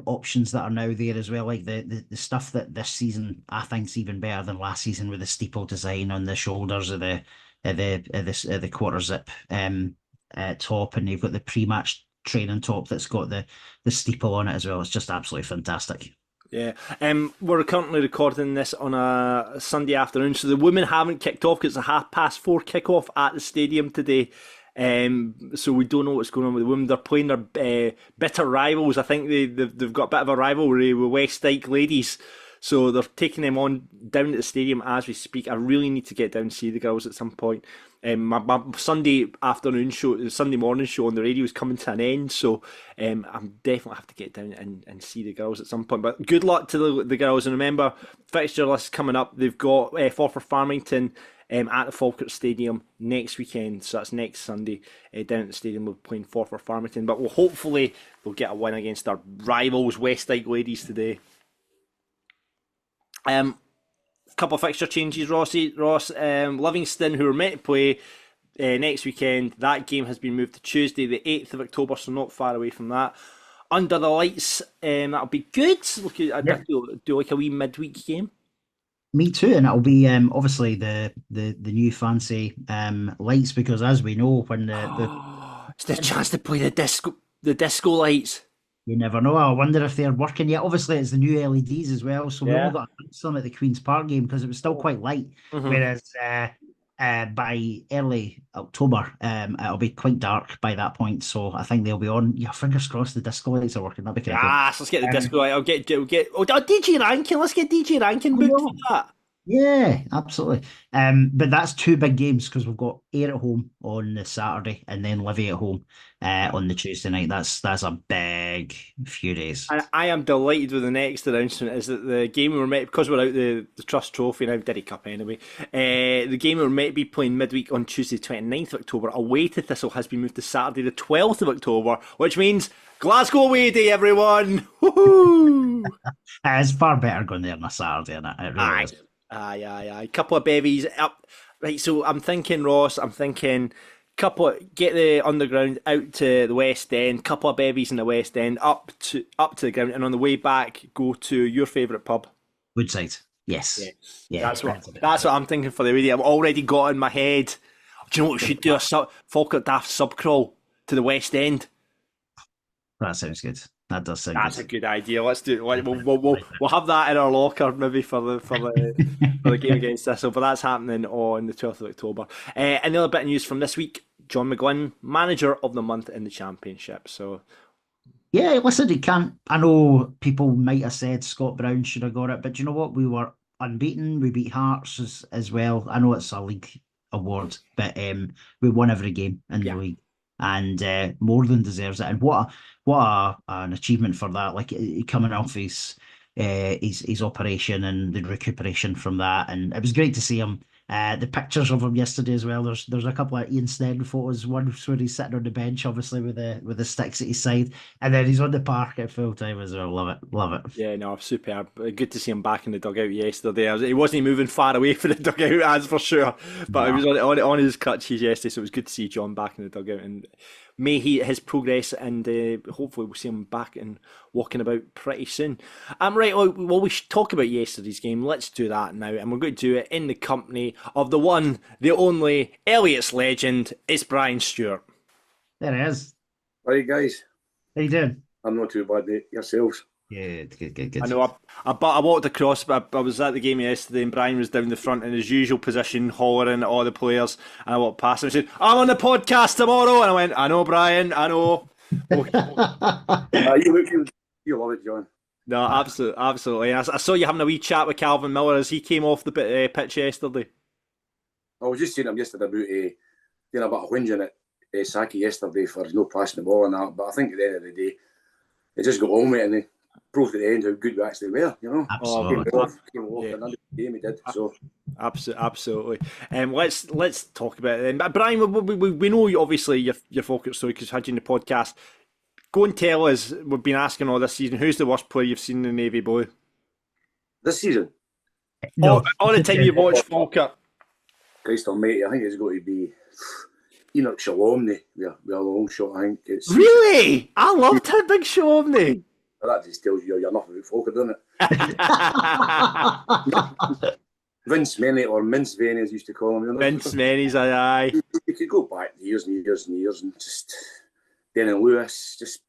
options that are now there as well, like the stuff that this season I think's even better than last season, with the steeple design on the shoulders of the quarter zip top, and you've got the pre-match training top that's got the steeple on it as well. It's just absolutely fantastic. Yeah, we're currently recording this on a Sunday afternoon, so the women haven't kicked off because it's a 4:30 kick-off at the stadium today. So we don't know what's going on with the women. They're playing their bitter rivals. I think they've got a bit of a rivalry with West Dyke ladies, so they're taking them on down at the stadium as we speak. I really need to get down and see the girls at some point. My Sunday morning show on the radio is coming to an end, so I'm definitely have to get down and see the girls at some point. But good luck to the girls, and remember, fixture list coming up. They've got Forfar Farmington at the Falkirk Stadium next weekend, so that's next Sunday. Down at the stadium, we're playing Forfar Farmington, but hopefully we'll get a win against our rivals West Dyke ladies today. Couple of fixture changes, Ross. Livingston, who are meant to play next weekend, that game has been moved to Tuesday the 8th of October, so not far away from that. Under the lights, that'll be good. I do like a wee midweek game. Me too, and it'll be obviously the new fancy lights, because as we know, when it's the chance to play the disco lights. You never know. I wonder if they're working yet. Obviously, it's the new LEDs as well, so we all got a glimpse of them at the Queen's Park game, because it was still quite light. Mm-hmm. Whereas by early October, it'll be quite dark by that point. So I think they'll be on. Yeah, fingers crossed the disco lights are working. That'd be kind of good. Let's get the disco light. I'll get DJ Rankin. Let's get DJ Rankin booked for that. Yeah, absolutely. But that's two big games because we've got Ayr at home on the Saturday and then Livy at home on the Tuesday night. That's a big few days. I am delighted with the next announcement is that the game we were meant, because we're out the Trust Trophy now, Diddy Cup anyway, the game we were meant to be playing midweek on Tuesday 29th of October away to Thistle has been moved to Saturday the 12th of October, which means Glasgow away day, everyone! Woohoo! It's far better going there on a Saturday, and it really Aye. is. Aye. Couple of bevies up. Right, so I'm thinking, Ross, get the underground out to the West End, couple of bevies in the West End, up to the ground, and on the way back, go to your favourite pub. Woodside. Yes. Yes. Yeah. That's what I'm thinking for the radio. I've already got in my head. Do you know what we should do? Falkirk Daft sub crawl to the West End. That sounds good. That does sound That's a good. good idea. Let's do it. We'll have that in our locker maybe for the game against Thistle, but that's happening on the 12th of October. Another bit of news from this week: John McGlynn, manager of the month in the championship. So Yeah, listen, you can't. I know people might have said Scott Brown should have got it, but do you know what? We were unbeaten. We beat Hearts as well. I know it's a league award, but we won every game in the yeah, league, and more than deserves it. And an achievement for that! Like coming off his operation and the recuperation from that, and it was great to see him. The pictures of him yesterday as well. There's a couple of Ian Sneddon photos. One where he's sitting on the bench, obviously with the sticks at his side, and then he's on the park at full time as well. Love it, love it. yeah, no, superb. Good to see him back in the dugout yesterday. He wasn't moving far away from the dugout, as for sure, but he was on his crutches yesterday, so it was good to see John back in the dugout, and may his progress, and hopefully we'll see him back and walking about pretty soon. Right, well, we should talk about yesterday's game. Let's do that now, and we're going to do it in the company of the one, the only Elliots legend. It's Brian Stuart. There it is. Hi guys, How you doing? I'm not too bad, mate. Yourselves? Good. I know I walked across, but I was at the game yesterday, and Brian was down the front in his usual position, hollering at all the players. And I walked past him and said, "I'm on the podcast tomorrow." And I went, "I know, Brian, I know." You love it, John. No, absolutely. I saw you having a wee chat with Calvin Miller as he came off the pitch yesterday. I was just saying him yesterday about doing a bit of whinging at Saki yesterday for no passing the ball and that. But I think at the end of the day, they just got on with it and they proved at the end how good we actually were. You know, Absolutely. came off and under the game he did. So Absolutely. Let's talk about it then. But Brian, we know you, obviously your Falkirk story because had you in the podcast. Go and tell us. We've been asking all this season. Who's the worst player you've seen in the Navy Blue? this season, No, All the time you've watched Falkirk. Christ almighty, I think it's got to be Enoch Shalomney with a long shot. I think it's Really? I loved her big show of me. that just tells you you're nothing about Falkirk, doesn't it? Vince Menny or Mince Venny as used to call him. You know? Vince Menny's aye. You could go back years and years and years and just Darren Lewis, just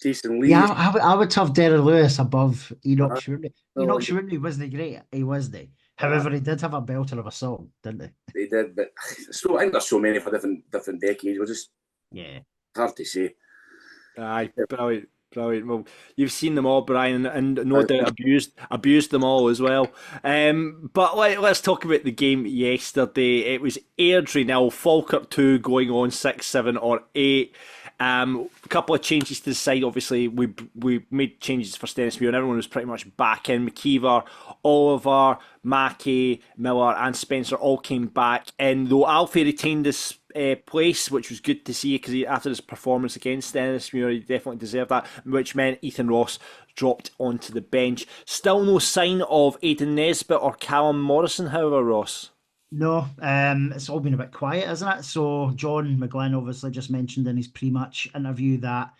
Jason Lee. yeah, I would have Darren Lewis above Enoch Uh, Shirley. no, Enoch he- Shirley wasn't great. He wasn't. However, he did have a belter of a song, didn't he? They did, but so I think there's so many for different decades. We're just Yeah. hard to say. Aye, brilliant. Well, you've seen them all, Brian, and no doubt abused them all as well. But let's talk about the game yesterday. It was Airdrie 0, Falkirk 2, going on 6, 7 or 8. A couple of changes to the side. Obviously, we made changes for Stennismuir, and everyone was pretty much back in. McKeever, Oliver, Mackey, Miller, and Spencer all came back in. Though Alfie retained his place, which was good to see because after his performance against Stennismuir, he definitely deserved that. Which meant Ethan Ross dropped onto the bench. Still no sign of Aidan Nesbitt or Callum Morrison, however, Ross. No, it's all been a bit quiet, isn't it? So John McGlynn obviously just mentioned in his pre-match interview that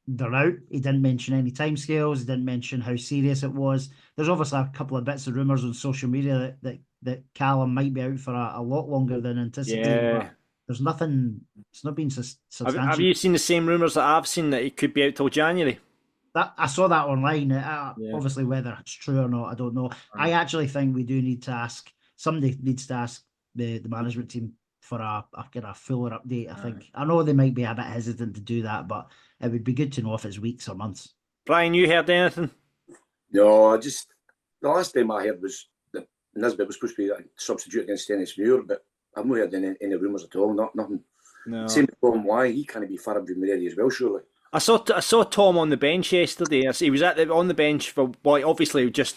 they're out. He didn't mention any timescales. He didn't mention how serious it was. There's obviously a couple of bits of rumours on social media that Callum might be out for a lot longer than anticipated. Yeah. But there's nothing. It's not been substantial. Have you seen the same rumours that I've seen that he could be out till January? That I saw that online. Yeah. Obviously, whether it's true or not, I don't know. I actually think we do need to ask. Somebody needs to ask the management team for a kind of fuller update. I think. I know they might be a bit hesitant to do that, but it would be good to know if it's weeks or months. Brian, you heard anything? No, I just The last time I heard was that Nisbet was supposed to be a substitute against Stennismuir, but I've not heard any rumours at all. Nothing. No. Same with Tom Why, he can't be far from ready as well, surely. I saw Tom on the bench yesterday. He was on the bench for, well, obviously just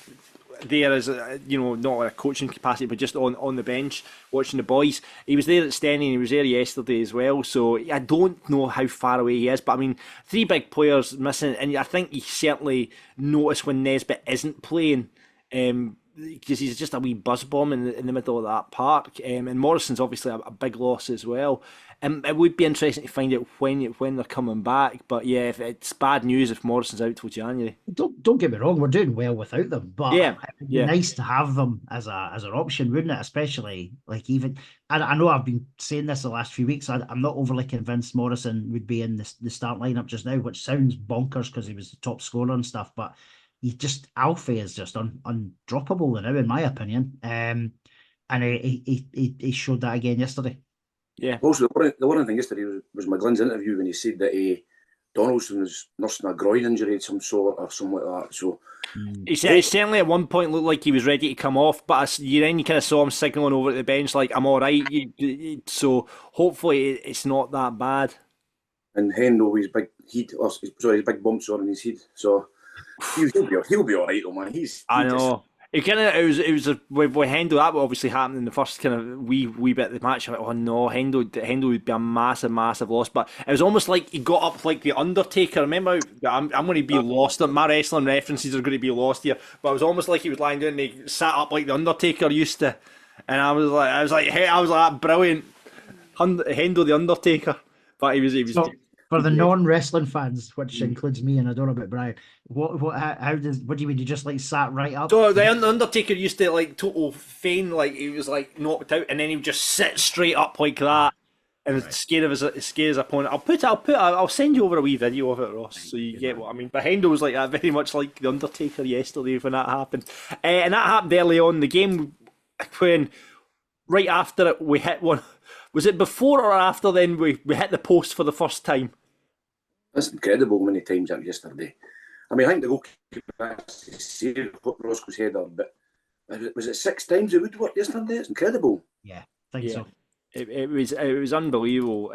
there as not in a coaching capacity, but just on the bench watching the boys. He was there at Stenny and he was there yesterday as well. So I don't know how far away he is, but I mean, 3 big players missing, and I think you certainly notice when Nisbet isn't playing. Because he's just a wee buzz bomb in the middle of that park, and Morrison's obviously a big loss as well. It would be interesting to find out when they're coming back. But yeah, if it's bad news if Morrison's out till January. Don't get me wrong, we're doing well without them, but it'd be nice to have them as an option, wouldn't it? Especially like even I know I've been saying this the last few weeks. I'm not overly convinced Morrison would be in the start lineup just now, which sounds bonkers because he was the top scorer and stuff, but. Alfie is just undroppable now, in my opinion. And he showed that again yesterday. Yeah. Also, the one thing yesterday was McGlynn's interview when he said that Donaldson was nursing a groin injury of some sort or something like that. So he certainly at one point looked like he was ready to come off, but then you kind of saw him signalling over at the bench like, I'm all right. So hopefully it's not that bad. And Hendo, his big bumps on his head. So he'll be all right, though, man. I know. It kind of it was with Hendo, that would obviously happen in the first kind of wee bit of the match. Like, oh no, Hendo would be a massive loss. But it was almost like he got up like the Undertaker. Remember, I'm going to be lost. My wrestling references are going to be lost here. But it was almost like he was lying down and he sat up like the Undertaker used to. And I was like, brilliant, Hendo the Undertaker. But he was. So, for the non-wrestling fans, which includes me, and I don't know about Brian, what do you mean? You just like sat right up? So the Undertaker used to like total feign like he was like knocked out, and then he would just sit straight up like that, and scare his opponent. I'll send you over a wee video of it, Ross, so you get what I mean. But Hendo was like that, very much like the Undertaker yesterday when that happened, and that happened early on in the game when right after it we hit one. Was it before or after then we hit the post for the first time? That's incredible many times that yesterday. I mean, I think the goalkeeper saved Roscoe's header, but was it 6 times it would work yesterday? It's incredible. Yeah, I think so. It was unbelievable.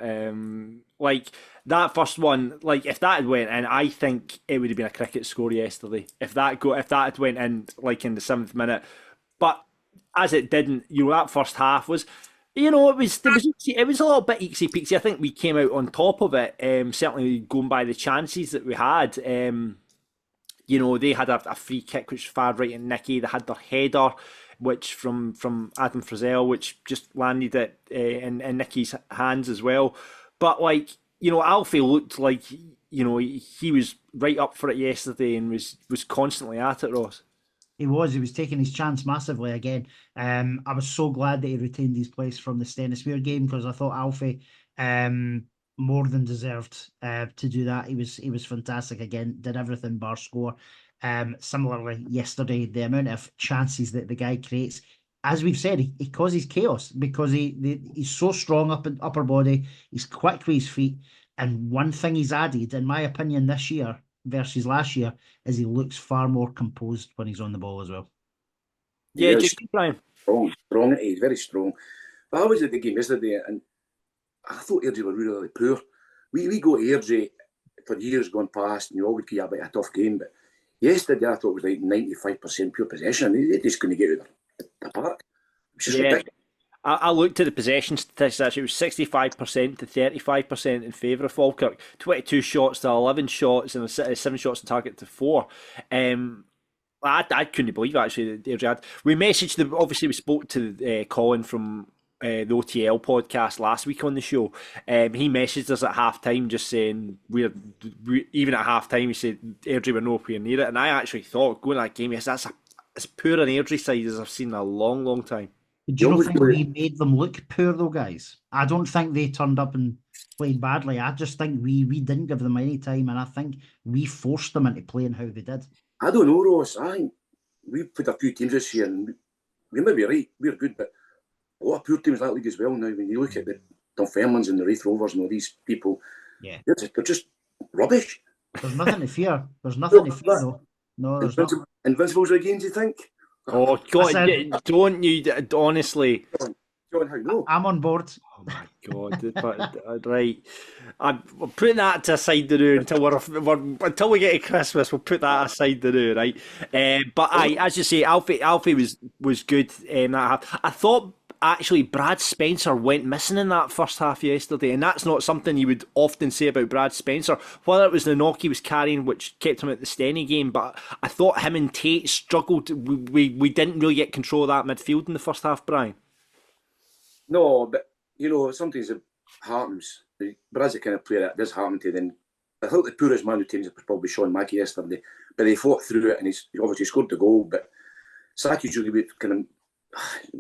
Like that first one, like if that had went in, I think it would have been a cricket score yesterday. If that had went in like in the 7th minute, but as it didn't, that first half was. It was a little bit eeksy peeksy. I think we came out on top of it. Certainly going by the chances that we had. They had a free kick which fired right at Nicky. They had their header, which from Adam Frizzell, which just landed it in Nicky's hands as well. But Alfie looked like he was right up for it yesterday and was constantly at it, Ross. He was taking his chance massively again. I was so glad that he retained his place from the Stennismuir game because I thought Alfie more than deserved to do that. He was fantastic again, did everything bar score. Similarly, yesterday, the amount of chances that the guy creates, as we've said, he causes chaos because he's so strong up in upper body, he's quick with his feet, and one thing he's added, in my opinion, this year versus last year, is he looks far more composed when he's on the ball as well. Yeah, just Brian. Strong, he's very strong. But I was at the game yesterday and I thought Airdie were really poor. We go to Airdie for years gone past and you always get a bit of a tough game, but yesterday I thought it was like 95% pure possession. They just couldn't get out of the park. It was just ridiculous. I looked at the possession statistics. It was 65% to 35% in favour of Falkirk. 22 shots to 11 shots and 7 shots on target to 4. I couldn't believe actually that Airdrie had. We messaged them. Obviously, we spoke to Colin from the OTL podcast last week on the show. He messaged us at half time just saying we even at half time he said Airdrie were nowhere near it. And I actually thought going to that game, yes, that's as poor an Airdrie side as I've seen in a long, long time. Do you not think we made them look poor though, guys? I don't think they turned up and played badly. I just think we didn't give them any time, and I think we forced them into playing how they did. I don't know, Ross. I think we've put a few teams this year, and we may be right. We're good, but a lot of poor teams in that league as well now. When you look at the Dunfermlines and the Wraith Rovers and all these people, they're just rubbish. There's nothing to fear. There's nothing to fear, though. No, there's not. Invincibles again, do you think? Oh God! said- Don't you honestly? John, how no? I'm on board. Oh my God! But right, I'm putting that to aside the now until we get to Christmas. We'll put that aside the now, right? But as you say, Alfie was good. That half. I thought actually Brad Spencer went missing in that first half yesterday, and that's not something you would often say about Brad Spencer. Whether it was the knock he was carrying, which kept him at the Steny game, but I thought him and Tate struggled. We didn't really get control of that midfield in the first half, Brian. No, but sometimes it happens. Brad's the kind of player that does happen to. Then I thought the poorest man who teams was probably Sean Mackey yesterday, but he fought through it and he obviously scored the goal. But Saki's really kind of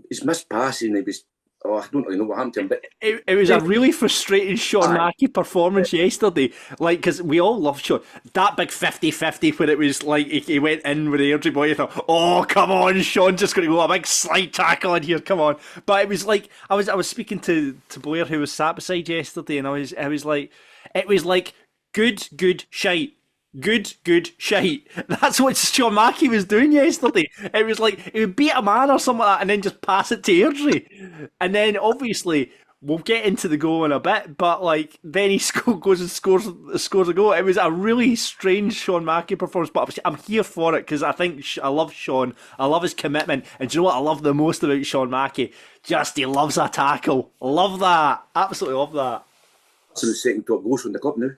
he's missed passing. He was I don't really know what happened to him, but it was a really frustrating Sean Mackey performance yesterday. Like, because we all love Sean. That big 50-50 when it was like he went in with the Airdie boy. I thought, oh come on, Sean's just going to go a big slide tackle in here. Come on! But it was like I was speaking to Blair, who was sat beside yesterday, and I was like, it was like good shite. Good shite. That's what Sean Mackey was doing yesterday. It was like he would beat a man or something like that and then just pass it to Airdrie. And then obviously we'll get into the goal in a bit, but like then he goes and scores a goal. It was a really strange Sean Mackey performance, but I'm here for it because I think I love Sean. I love his commitment. And do you know what I love the most about Sean Mackey? Just he loves a tackle. Love that. Absolutely love that. that's the second top goal from the club now.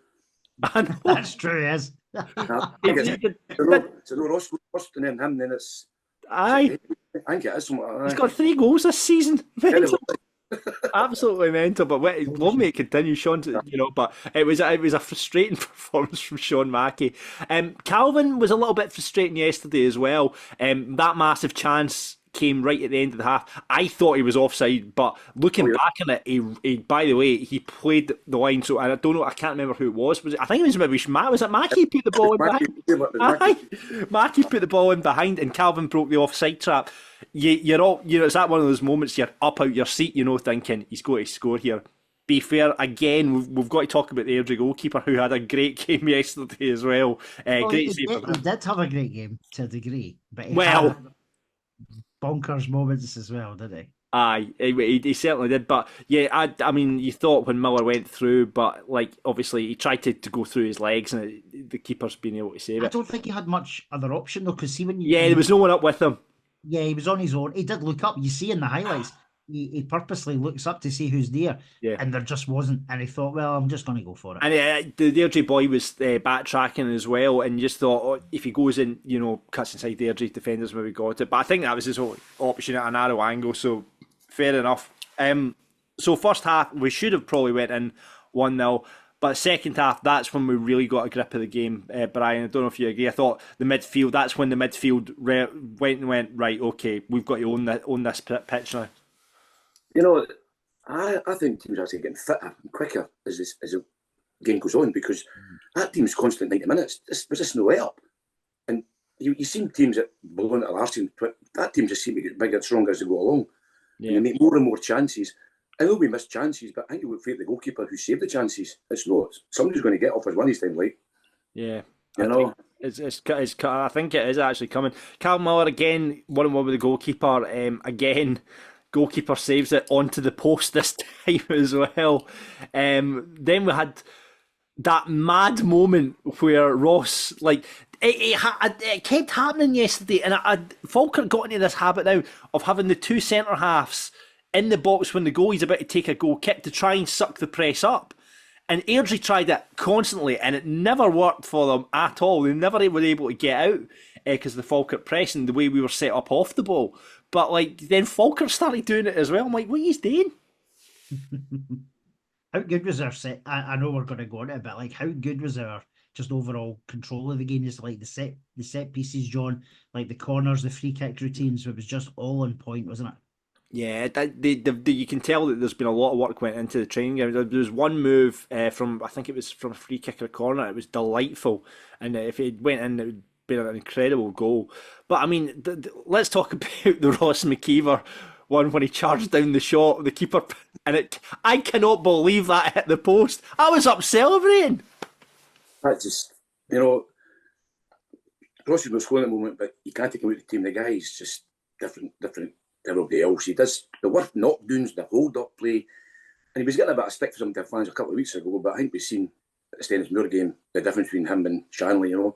I know. That's true, yes. I think it's a no Ross first and then him, then it's. Aye. I think it is something like that. He's got 3 goals this season. Mental. Absolutely mental, but love me to continue, Sean. But it was a frustrating performance from Sean Mackey. Calvin was a little bit frustrating yesterday as well. That massive chance came right at the end of the half. I thought he was offside, but looking back on it, he by the way, he played the line. So I don't know, I can't remember who it was. Was it? I think it was maybe Matt. Was it Mackey who put the ball in behind? Mackey put the ball in behind, and Calvin broke the offside trap. You're all, it's that one of those moments you're up out your seat, thinking he's going to score here. Be fair, again, we've got to talk about the Airdrie goalkeeper who had a great game yesterday as well. Great save for him. He did have a great game to a degree, but he Well, had bonkers moments as well, did he? Aye, he certainly did. But yeah, I mean, you thought when Miller went through, but like obviously he tried to go through his legs, and the keeper's been able to save it. I don't think he had much other option though, because see when there was no one up with him. Yeah, he was on his own. He did look up. You see in the highlights, he purposely looks up to see who's there, and there just wasn't. And he thought, well, I'm just going to go for it. And the Airdrie boy was backtracking as well, and just thought, if he goes in, cuts inside the Airdrie defenders, maybe got it. But I think that was his only option at a narrow angle, so fair enough. So first half, we should have probably went in 1-0. But second half, that's when we really got a grip of the game, Brian. I don't know if you agree. I thought that's when the midfield went, right, okay, we've got to own this pitch now. I think teams are actually getting fitter and quicker as the game goes on, because that team's constant 90 minutes. There's just no way up. And you seen teams that belong to the last team, that team just seem to get bigger and stronger as they go along. Yeah. And they make more and more chances. I know we missed chances, but I think it would favour the goalkeeper who saved the chances. It's not. Somebody's going to get off his one this time, like. Yeah. I think it is actually coming. Cal Miller again, 1-1 with the goalkeeper. Again, goalkeeper saves it onto the post this time as well. Then we had that mad moment where Ross, like, it kept happening yesterday, and Falkirk got into this habit now of having the 2 centre halves in the box when the goalie's about to take a goal kick to try and suck the press up. And Airdrie tried it constantly, and it never worked for them at all. They never were able to get out because of the Falkirk pressing, the way we were set up off the ball. But then Falkirk started doing it as well. I'm like, what are you doing? How good was our set? I know we're going to go on it, but how good was our just overall control of the game? Just like the set pieces, John, like the corners, the free kick routines. It was just all on point, wasn't it? Yeah, you can tell that there's been a lot of work went into the training game. There was one move from, I think it was from a free kick or a corner. It was delightful, and if it went in, it would be an incredible goal. But I mean, let's talk about the Ross McKeever one when he charged down the shot of the keeper, and I cannot believe that hit the post. I was up celebrating. That's just, Ross was scoring at the moment, but you can't take him out of the team. The guy's just different to everybody else. He does the work knockdowns, the hold-up play, and he was getting a bit of stick for some fans a couple of weeks ago, but I think we've seen at the Stennismuir game the difference between him and Shanley, and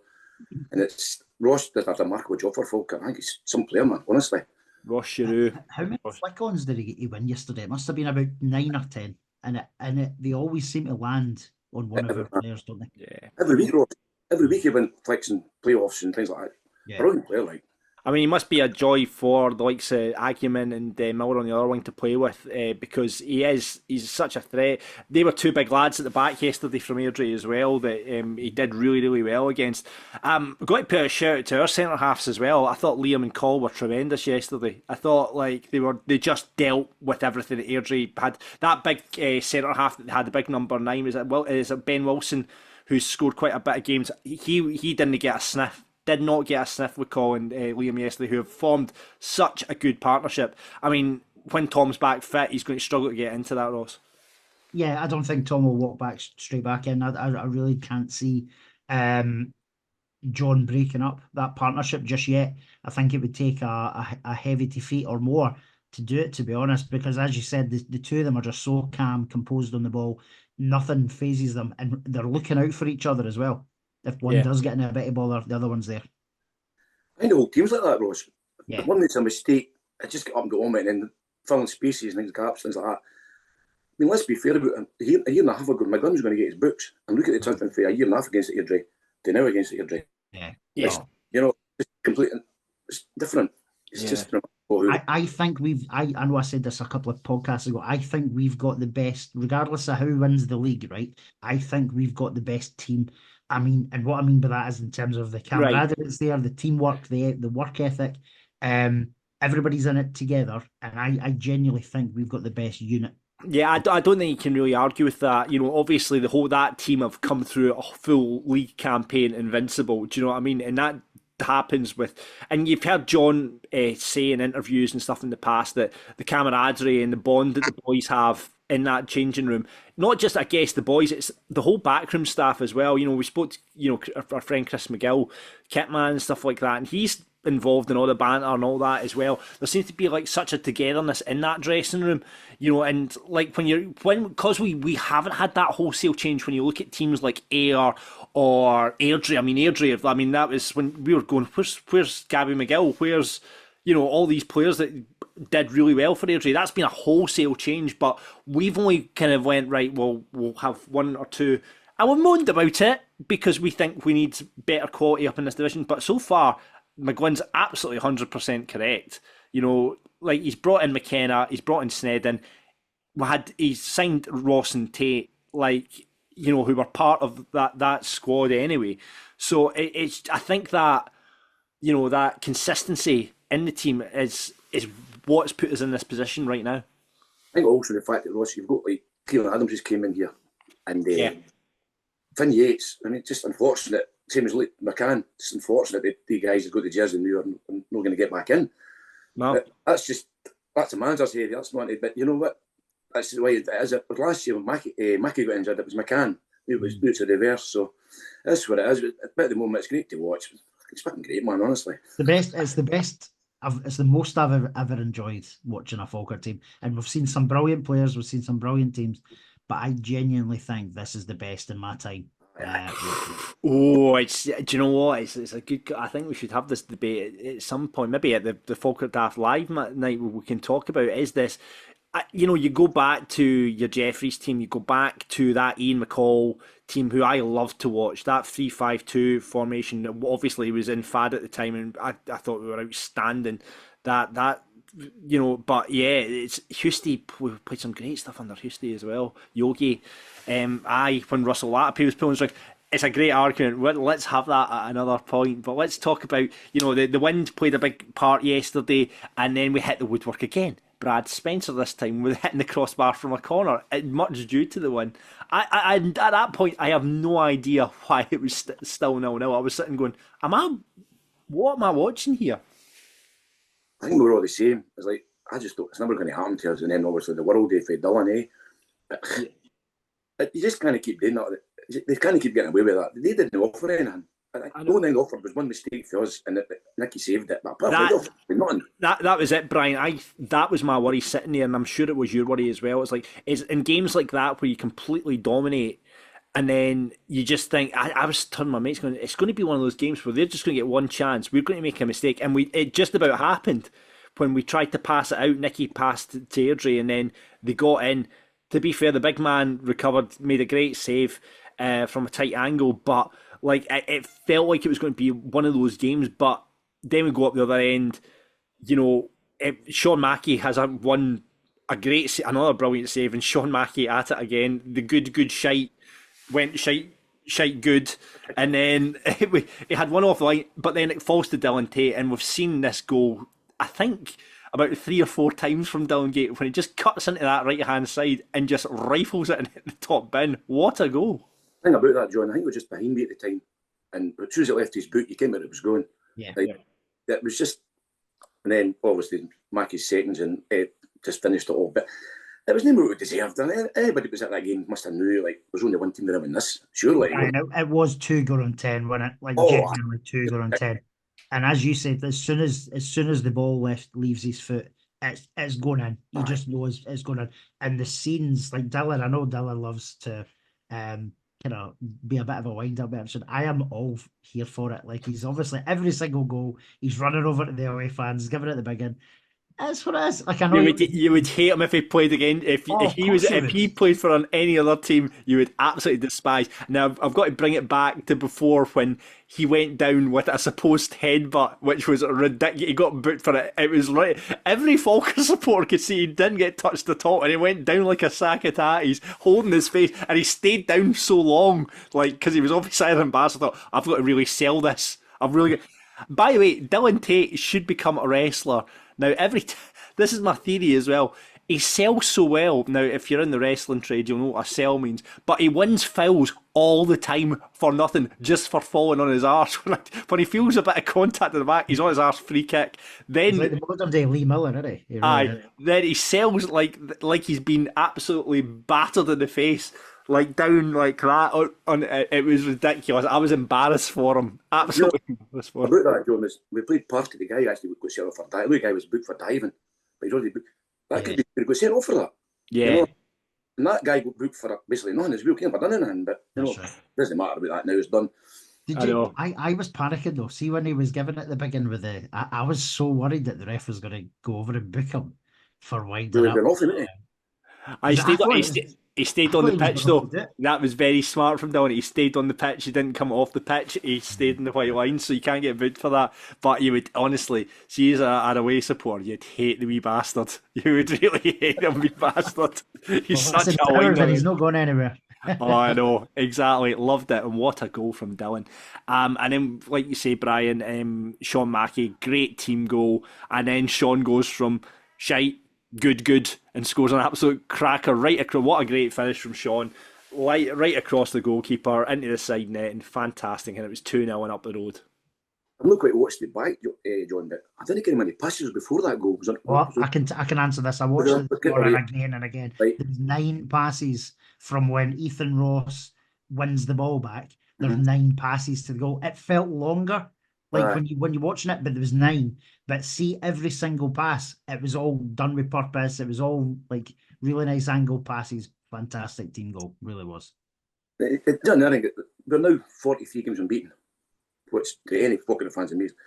it's Ross did a remarkable job for Falkirk. I think he's some player, man, honestly. Ross Giroux. How many flick-ons did he win yesterday? It must have been about 9 or 10, and they always seem to land on one of our players, don't they? Yeah. Every week, Ross. Every week he wins flicks and playoffs and things like that. Yeah. Brilliant player, like. I mean, he must be a joy for the likes of Acumen and Miller on the other wing to play with, because he's such a threat. They were two big lads at the back yesterday from Airdrie as well that he did really, really well against. I've got to put a shout out to our centre halves as well. I thought Liam and Cole were tremendous yesterday. I thought like they just dealt with everything that Airdrie had. That big centre half that had the big number 9 is it Ben Wilson, who's scored quite a bit of games. He didn't get a sniff. Did not get a sniff with Colin Liam yesterday, who have formed such a good partnership. I mean, when Tom's back fit, he's going to struggle to get into that, Ross. Yeah, I don't think Tom will walk straight back in. I really can't see John breaking up that partnership just yet. I think it would take a heavy defeat or more to do it, to be honest, because as you said, the two of them are just so calm, composed on the ball. Nothing phases them, and they're looking out for each other as well. If one does get in a bit of bother, the other one's there. I think the whole team's like that, Ross. Yeah. If one makes a mistake, it just get up and go on with it, and then filling spaces and gaps, things like that. I mean, let's be fair about it. A year and a half ago, McGunn's going to get his books. And look at the difference for a year and a half against Airdrie to now against Airdrie. Yeah. It's, it's completely it's different. It's just... I think I know I said this a couple of podcasts ago. I think we've got the best, regardless of who wins the league, right? I think we've got the best team. I mean, and what I mean by that is in terms of the camaraderie that's there, the teamwork, the work ethic. Everybody's in it together, and I genuinely think we've got the best unit. Yeah, I don't think you can really argue with that. Obviously that team have come through a full league campaign invincible. Do you know what I mean? And that happens with, and you've heard John say in interviews and stuff in the past that the camaraderie and the bond that the boys have in that changing room, not just I guess the boys, it's the whole backroom staff as well. We spoke to our friend Chris McGill, Kitman and stuff like that, and he's involved in all the banter and all that as well. There seems to be like such a togetherness in that dressing room, and like because we haven't had that wholesale change. When you look at teams like Ayr or Airdrie, I mean that was when we were going, where's Gabby McGill, where's all these players that did really well for Airdrie. That's been a wholesale change, but we've only kind of went, right, well, we'll have one or two, and we've moaned about it because we think we need better quality up in this division, but so far McGlynn's absolutely 100% correct. Like he's brought in McKenna, he's brought in Snedden, he's signed Ross and Tate, who were part of that squad anyway. So it's I think that that consistency in the team is what's put us in this position right now. I think also the fact that Ross, you've got like Kieran Adams just came in here, and Finn Yates. I mean, it's just unfortunate. Same as McCann. It's unfortunate that the guys have got the jersey and are not going to get back in. No, but that's a manager's area. That's not it. But you know what? That's the way it is. But last year when Mackie got injured, it was McCann. It was the reverse. So that's what it is. But at the moment, it's great to watch. It's fucking great, man. Honestly, it's the best. It's the most I've ever enjoyed watching a Falkirk team. And we've seen some brilliant players. We've seen some brilliant teams. But I genuinely think this is the best in my time. Do you know what? It's a good. I think we should have this debate at some point, maybe at the Falkirk Daft live night. We can talk about is this. You go back to your Jeffries team. You go back to that Ian McCall team, who I loved to watch. That 3-5-2 formation. Obviously, was in fad at the time, and I thought we were outstanding. That. But yeah, it's Husty. We played some great stuff under Husty as well. Yogi. When Russell Latapy was pulling string, it's a great argument. Let's have that at another point. But let's talk about, the wind played a big part yesterday, and then we hit the woodwork again. Brad Spencer this time with hitting the crossbar from a corner, much due to the win. I at that point, I have no idea why it was still 0-0. I was sitting going, what am I watching here? I think we were all the same. It's like, I just thought it's never going to happen to us. And then obviously the world day for Dillon, But you just kind of keep doing that. They kind of keep getting away with that. They didn't offer anything. The only thing offered was one mistake for us, and Nicky saved it. But apart from nothing. That was it, Brian. That was my worry sitting there, and I'm sure it was your worry as well. It's like, is in games like that where you completely dominate, and then you just think, I was telling my mates, going, it's going to be one of those games where they're just going to get one chance. We're going to make a mistake, and it just about happened when we tried to pass it out. Nicky passed to Airdrie, and then they got in. To be fair, the big man recovered, made a great save from a tight angle, but like it felt like it was going to be one of those games. But then we go up the other end. You know, Sean Mackey has another brilliant save, and Sean Mackey at it again. The good shite went shite good, and then he had one off the line, but then it falls to Dylan Tate, and we've seen this goal, I think, about 3 or 4 times from Dylan Tate when he just cuts into that right hand side and just rifles it in the top bin. What a goal! The thing about that, John, I think it was just behind me at the time, and as soon as it left his boot, you came where it was going. Yeah, It was just, and then obviously Mackey's seconds and just finished it all, but. It was never what we deserved. Anybody who was at that game must have knew, like, there's only one team that win this, surely. It was 2 goal on 10, wasn't it? Like, genuinely 2 goal on 10. And as you said, as soon as the ball leaves his foot, it's going in. You just know it's going in. And the scenes, like Dylan, I know Dylan loves to kind of be a bit of a wind-up episode. I am all here for it. Like, he's obviously, every single goal, he's running over to the away fans, giving it the big in. That's what it is. Like, I know you would hate him if he played again. If he played for any other team, you would absolutely despise. Now I've got to bring it back to before when he went down with a supposed headbutt, which was ridiculous. He got booked for it. It was right. Every Falkirk supporter could see he didn't get touched at all, and he went down like a sack of tatties, holding his face, and he stayed down so long, like because he was obviously an ambassador. I thought, I've got to really sell this. By the way, Dylan Tate should become a wrestler. Now, this is my theory as well. He sells so well. Now, if you're in the wrestling trade, you'll know what a sell means. But he wins fouls all the time for nothing, just for falling on his arse. When he feels a bit of contact at the back, he's on his arse, free kick. Then, he's like the modern day Lee Miller, isn't he? Then he sells like he's been absolutely battered in the face. Like down like that, it was ridiculous. I was embarrassed for him, absolutely embarrassed for him. About that, John, is we played party. The guy actually got sent off for diving. The guy was booked for diving, but he's already booked. That could be got sent off for that. Yeah, you know? And that guy got booked for basically nothing. His wheel never done anything, but doesn't matter about that now. It's done. I was panicking though. See, when he was giving it the big in with I was so worried that the ref was going to go over and book him for winding up. He stayed on the pitch though. That was very smart from Dylan. He stayed on the pitch. He didn't come off the pitch. He stayed in the white line, so you can't get booked for that. But you would honestly, see as an away supporter, you'd hate the wee bastard. You would really hate him, wee bastard. He's such a winger. He's not going anywhere. Oh, I know, exactly. Loved it, and what a goal from Dylan. And then, like you say, Brian, Sean Mackey, great team goal, and then Sean goes from shite, good, and scores an absolute cracker right across. What a great finish from Sean, right across the goalkeeper into the side net, and fantastic. And it was 2-0 and up the road. I've not quite watched it back, John, but I didn't get many passes before that goal. I can answer this. I watched it again and again. Right. There's 9 passes from when Ethan Ross wins the ball back. There's 9 passes to the goal. It felt longer, like when you're watching it, but there was 9. But see, every single pass, it was all done with purpose. It was all like really nice angle passes. Fantastic team goal, really was. John, I think we're now 43 games unbeaten, which to any Falkirk fans amazing.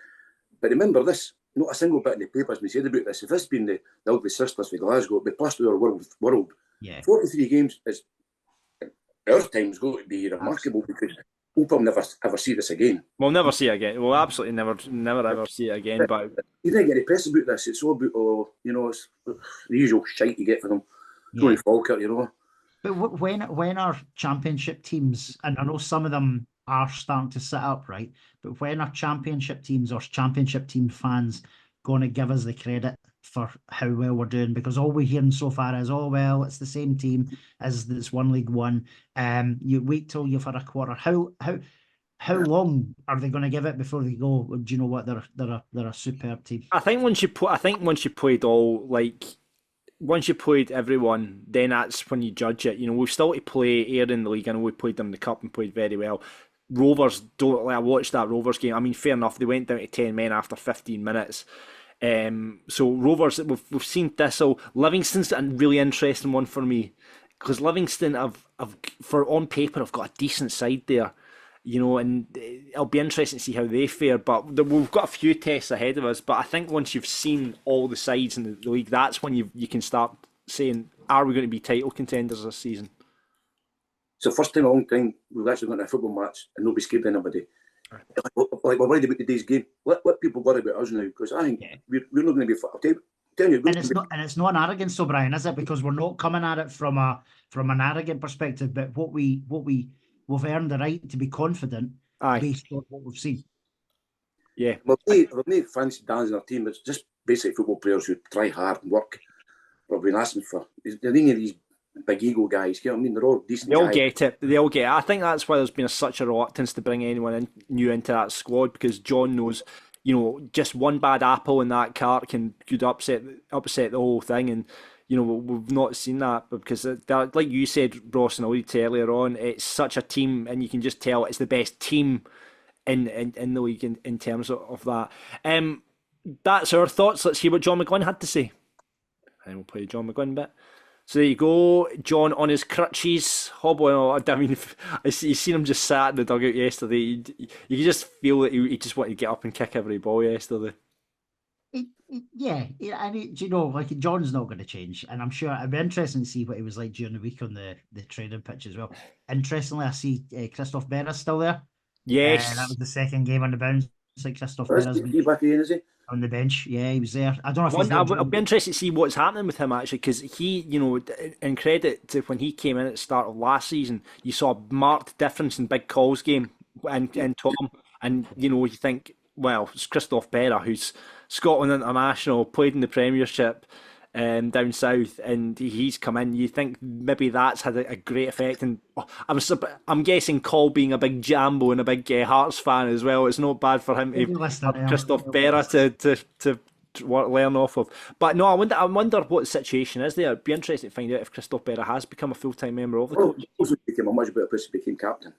But remember this, not a single bit in the papers we said about this. If this had been the ugly sisters for Glasgow, it'd be plus to our world. Yeah. 43 games is, our time's going to be remarkable because we'll never ever see this again. We'll never see it again. We'll absolutely never ever see it again. But you didn't get any press about this. It's all about, it's the usual shite you get for them. It's only Falkirk, But when our championship teams, and I know some of them are starting to sit up, right? But when our championship teams or championship team fans going to give us the credit for how well we're doing? Because all we're hearing so far is, oh, well, it's the same team as this one League One. You wait till you've had a quarter. How long are they going to give it before they go, do you know what, they're a superb team? I think once you played everyone, then that's when you judge it. We've still to play Airdie in the league. I know we played them in the cup and played very well. Rovers don't. Like, I watched that Rovers game. I mean, fair enough, they went down to 10 men after 15 minutes. So Rovers, we've seen Thistle. Livingston's a really interesting one for me, because Livingston for on paper have got a decent side there, you know, and it'll be interesting to see how they fare. But we've got a few tests ahead of us. But I think once you've seen all the sides in the league, that's when you can start saying, are we going to be title contenders this season? It's the first time in a long time we've actually gone to a football match and nobody scared anybody. Like we're worried about today's game. Let people worry about us now, because I think we're not going to be. I'll tell you, and it's not an arrogance, so Brian, is it? Because we're not coming at it from an arrogant perspective, but we've earned the right to be confident based on what we've seen. Yeah, we've no fancy dans in our team. It's just basic football players who try hard and work. What we've been asking for. There ain't these big ego guys. You know what I mean? They're all decent. They all guys. get it. They all get it. I think that's why there's been such a reluctance to bring anyone new into that squad, because John knows, you know, just one bad apple in that cart could upset the whole thing. And you know, we've not seen that, because like you said, Ross, and alluded to earlier on, it's such a team, and you can just tell it's the best team in the league in terms of that. That's our thoughts. Let's hear what John McGlynn had to say, and we'll play the John McGlynn bit. So there you go, John on his crutches, hobbling. I mean, you seen him just sat in the dugout yesterday. You could just feel that he just wanted to get up and kick every ball yesterday. Yeah, and you know, like, John's not going to change, and I'm sure it'd be interesting to see what he was like during the week on the training pitch as well. Interestingly, I see Christophe Berra's still there. Yes, that was the second game on the bounce. It's like Christophe Berra's back in, is he? On the bench. Yeah, he was there. I don't know if I'll be interested to see what's happening with him, actually, because he, you know, in credit to when he came in at the start of last season, you saw a marked difference in big calls game and Tom, and you know, you think, well, it's Christophe Berra, who's Scotland international, played in the Premiership down south, and he's come in. You think maybe that's had a great effect, and I'm guessing Cole being a big Jambo and a big Hearts fan as well, it's not bad for him to have Christophe Berra to learn off of. But no, I wonder what the situation is there. It'd be interesting to find out if Christophe Berra has become a full-time member of the club. He also became a much better place to become captain.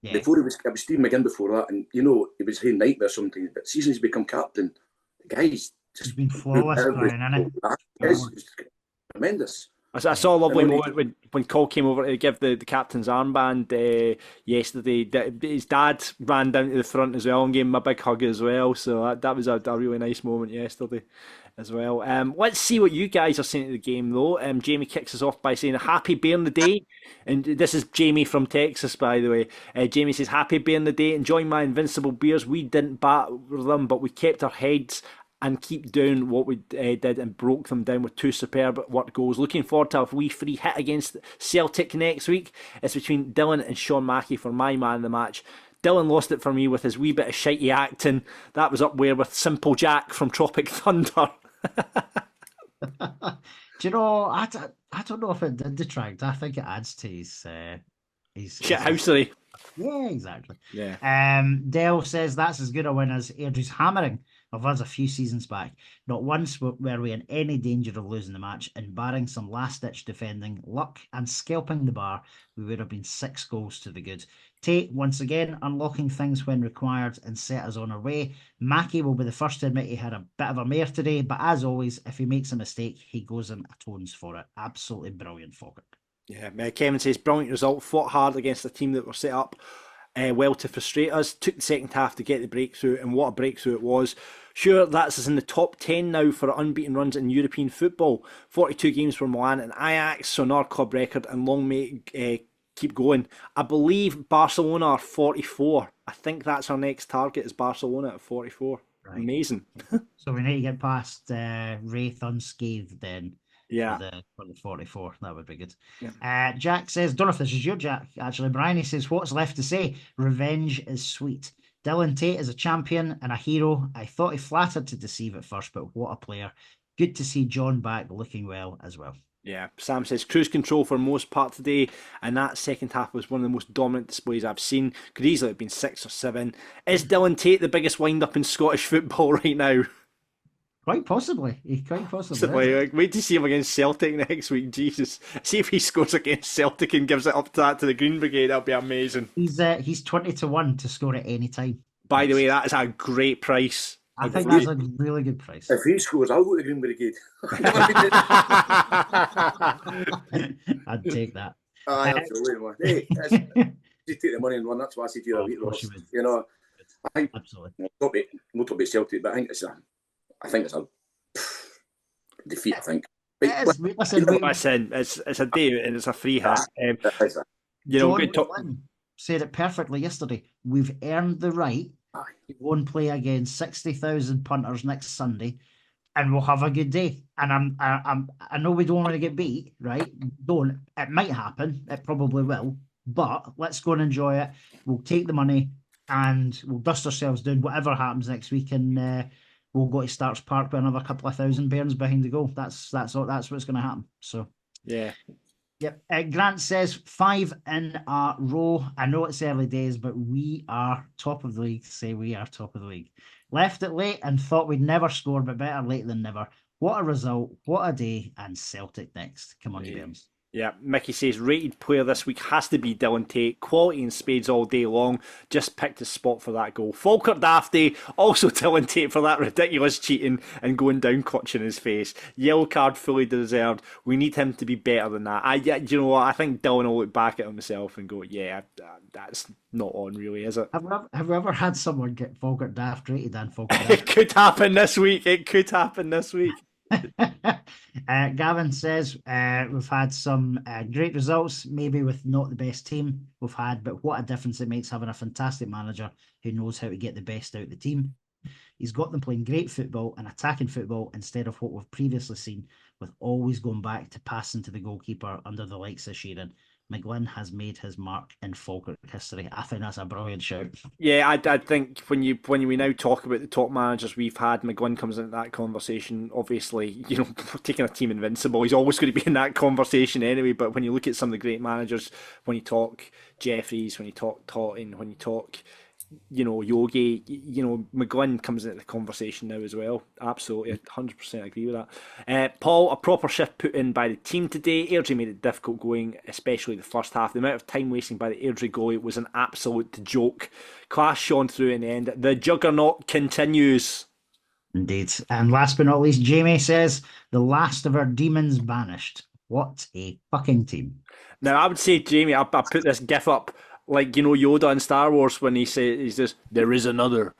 Yeah. Before it was Steve McGinn before that, and you know, it was a nightmare sometimes, but since he's become captain, the guy's just been flawless, Brian, hasn't he? It's tremendous. I saw a lovely moment when Cole came over to give the captain's armband yesterday. His dad ran down to the front as well and gave him a big hug as well. So that was a really nice moment yesterday as well. Let's see what you guys are saying to the game, though. Jamie kicks us off by saying, happy Bairn the day. And this is Jamie from Texas, by the way. Jamie says, happy Bairn the day. Enjoying my invincible beers. We didn't batter them, but we kept our heads and keep doing what we did and broke them down with two superb work goals. Looking forward to a wee free hit against Celtic next week. It's between Dylan and Sean Mackey for my man of the match. Dylan lost it for me with his wee bit of shitey acting. That was up there with Simple Jack from Tropic Thunder. Do you know, I don't know if it did detract. I think it adds to his shithousery. Yeah, exactly. Yeah. Dale says that's as good a win as Airdrie's hammering of us a few seasons back. Not once were we in any danger of losing the match, and barring some last-ditch defending, luck and scalping the bar, we would have been 6 goals to the good. Tate, once again, unlocking things when required and set us on our way. Mackie will be the first to admit he had a bit of a mare today, but as always, if he makes a mistake, he goes and atones for it. Absolutely brilliant, Falkirk. Yeah, Kevin says, brilliant result, fought hard against a team that were set up well to frustrate us, took the second half to get the breakthrough, and what a breakthrough it was. Sure, that's us in the top 10 now for unbeaten runs in European football. 42 games for Milan and Ajax, so another club record, and long may keep going. I believe Barcelona are 44. I think that's our next target, is Barcelona at 44. Right. Amazing. So we need to get past Wraith unscathed then. Yeah. For the 44. That would be good. Yeah. Jack says, don't know if this is your Jack, actually, Brian. He says, what's left to say? Revenge is sweet. Dylan Tate is a champion and a hero. I thought he flattered to deceive at first, but what a player. Good to see John back looking well as well. Yeah, Sam says cruise control for most part today, and that second half was one of the most dominant displays I've seen. Could easily have been 6 or 7. Is Dylan Tate the biggest wind-up in Scottish football right now? Quite possibly. He quite possibly. Like, wait to see him against Celtic next week. Jesus, see if he scores against Celtic and gives it up to the Green Brigade. That'll be amazing. He's 20-1 to score at any time. By the way, that is a great price. I think that's a really good price. If he scores, I'll go to the Green Brigade. I'd take that. Absolutely, man. Hey, just take the money and run. That's why I said to you a week, Ross. You know, I think Absolutely. We'll talk about Celtic, but I think it's a defeat. I think. Listen, it's a day and it's a free hit. You know, John Flynn said it perfectly yesterday. We've earned the right to go and play against 60,000 punters next Sunday, and we'll have a good day. And I know we don't want to get beat, right? Don't. It might happen. It probably will. But let's go and enjoy it. We'll take the money and we'll dust ourselves down. Whatever happens next week, and we'll go to Starks Park with another couple of thousand Bairns behind the goal. That's what's going to happen. So yeah. Yep. Grant says 5 in a row. I know it's early days, but we are top of the league. Say we are top of the league. Left it late and thought we'd never score, but better late than never. What a result. What a day. And Celtic next. Come on, you Bairns. Yeah, Mickey says rated player this week has to be Dylan Tate. Quality in spades all day long. Just picked his spot for that goal. Falkirk Dafty, also Dylan Tate for that ridiculous cheating and going down clutching his face. Yellow card fully deserved. We need him to be better than that. You know what? I think Dylan will look back at himself and go, yeah, that's not on really, is it? Have we ever had someone get Falkirk Daft rated and Falkirk Daft? It could happen this week. Gavin says we've had some great results, maybe with not the best team we've had, but what a difference it makes having a fantastic manager who knows how to get the best out of the team. He's got them playing great football and attacking football instead of what we've previously seen, with always going back to passing to the goalkeeper under the likes of Sheeran. McGlynn has made his mark in Falkirk history. I think that's a brilliant shout. Yeah, I think when we now talk about the top managers we've had, McGlynn comes into that conversation. Obviously, you know, taking a team invincible, he's always going to be in that conversation anyway. But when you look at some of the great managers, when you talk Jeffries, when you talk Totten, when you talk, you know, Yogi, you know, McGlynn comes into the conversation now as well. Absolutely, 100% agree with that. Paul, a proper shift put in by the team today. Airdie made it difficult going, especially the first half. The amount of time wasting by the Airdrie goalie was an absolute joke. Class shone through in the end. The juggernaut continues. Indeed. And last but not least, Jamie says, the last of our demons banished. What a fucking team. Now, I would say, Jamie, I put this gif up like, you know, Yoda in Star Wars when he says, there is another.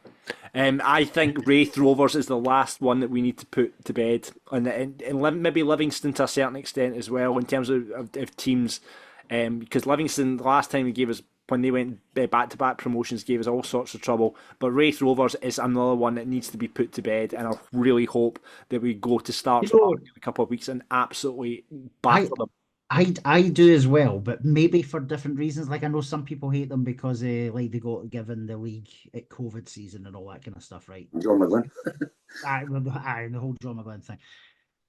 I think Wraith Rovers is the last one that we need to put to bed. And maybe Livingston to a certain extent as well in terms of teams. Because Livingston, the last time they gave us, when they went back-to-back promotions, gave us all sorts of trouble. But Wraith Rovers is another one that needs to be put to bed. And I really hope that we go to start in a couple of weeks and absolutely batter them. I do as well, but maybe for different reasons. Like, I know some people hate them because they got given the league at COVID season and all that kind of stuff, right? John McGlynn. The whole John McGlynn thing.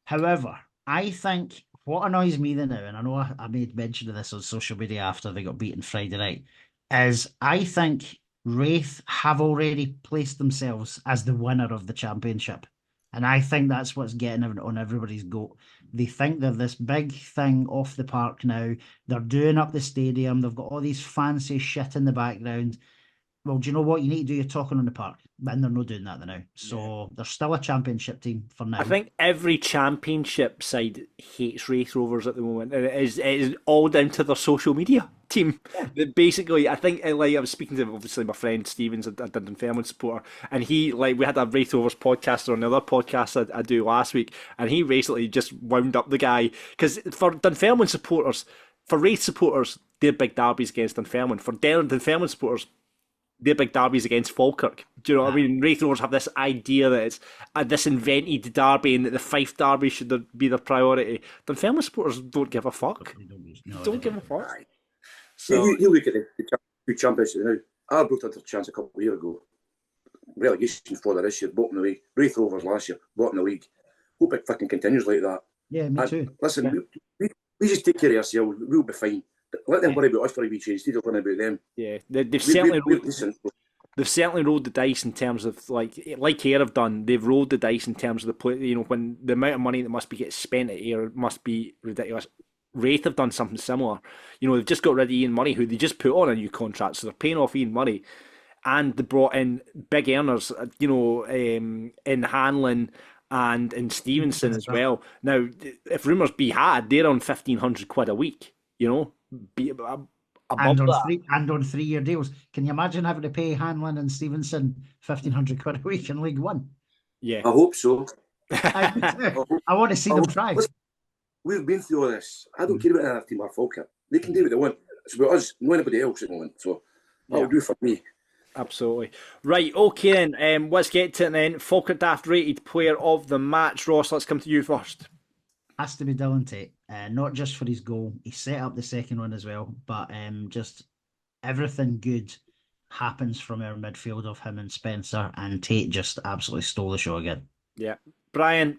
However, I think what annoys me now, and I know I made mention of this on social media after they got beaten Friday night, is I think Wraith have already placed themselves as the winner of the championship. And I think that's what's getting on everybody's goat. They think they're this big thing off the park now. They're doing up the stadium. They've got all these fancy shit in the background. Well, do you know what? You need to do your talking on the park. And they're not doing that now. So they're still a championship team for now. I think every championship side hates Wraith Rovers at the moment. And it is all down to their social media team. Yeah. Basically, I think, like, I was speaking to, obviously, my friend Stevens, a Dunfermline supporter, and he, like, we had a Wraith Rovers podcast on another podcast I do last week, and he basically just wound up the guy. Because for Dunfermline supporters, for Wraith supporters, they're big derbies against Dunfermline. For Dunfermline supporters, their big derbies against Falkirk. Do you know what I mean? Wraith Rovers have this idea that it's this invented derby and that the Fife derby should be their priority. Dunfermline supporters don't give a fuck. Don't give a fuck. So you look at the two championship now. Arbroath had a chance a couple of years ago. Relegation for this year, bottom of the league. Wraith Rovers last year, bottom of the league. Hope it fucking continues like that. Yeah, me too. Listen, we just take care of ourselves. We'll be fine. Let them worry about us for a wee change. Instead of worrying about them. Yeah, they've certainly they've certainly rolled the dice in terms of like Ayr have done. They've rolled the dice in terms of the play. You know, when the amount of money that must be getting spent at Ayr must be ridiculous. Wraith have done something similar. You know, they've just got rid of Ian Murray, who they just put on a new contract, so they're paying off Ian Murray, and they brought in big earners. You know, in Hanlon and in Stevenson as well. Now, if rumours be had, they're on £1,500 a week. You know, above that. And on 3-year deals. Can you imagine having to pay Hanlon and Stevenson £1,500 a week in League One? Yeah, I hope so. I want to see them try. We've been through all this. I don't care about another team or Falkirk. They can do what they want. It's about us, no anybody else at the moment. So that'll do for me. Absolutely. Right, okay then. Let's get to it then. Falkirk Daft rated player of the match. Ross, let's come to you first. Has to be Dylan Tate. Not just for his goal. He set up the second one as well. But just everything good happens from our midfield of him and Spencer. And Tate just absolutely stole the show again. Yeah. Brian?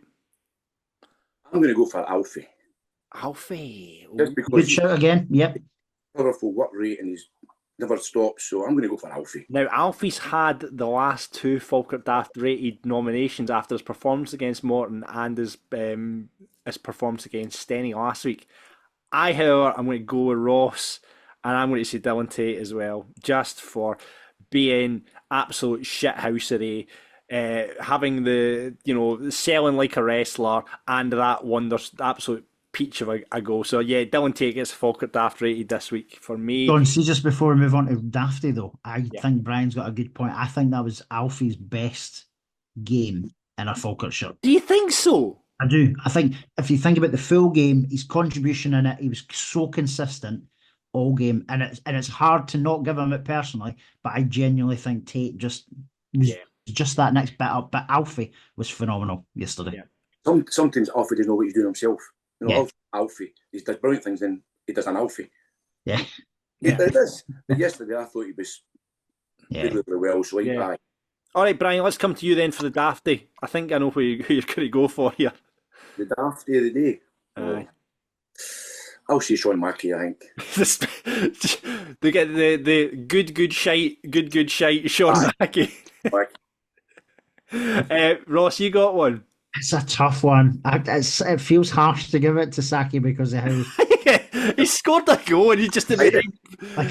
I'm going to go for Alfie. Alfie. Just because Good shout again. Yep. powerful work rate and he's never stopped. So I'm going to go for Alfie. Now, Alfie's had the last 2 Falkirk Daft rated nominations after his performance against Morton and his performance against Steny last week. I, however, I'm going to go with Ross, and I'm going to say Dylan Tate as well, just for being absolute shithousery, having the, you know, selling like a wrestler, and that wonders absolute peach of a goal. So yeah, Dylan Tate gets Falkirk Daft rated this week for me. Don, see, just before we move on to Dafty though, I think Brian's got a good point. I think that was Alfie's best game in a Falkirk shirt. Do you think so? I do. I think if you think about the full game, his contribution in it, he was so consistent all game, and it's hard to not give him it personally. But I genuinely think Tate just was just that next bit up. But Alfie was phenomenal yesterday. Yeah. Sometimes Alfie doesn't know what he's doing himself. You know, Alfie, he does brilliant things, then he does an Alfie. Yeah, he does. But yesterday, I thought he was really well. So bye. All right, Brian, let's come to you then for the Dafty. I think I know who you're going to go for here. The Dafty of the day. I'll say Sean Mackey, I think. They get the good shite, Sean Mackey. Ross, you got one? It's a tough one. It feels harsh to give it to Saki because of how he scored a goal and he just like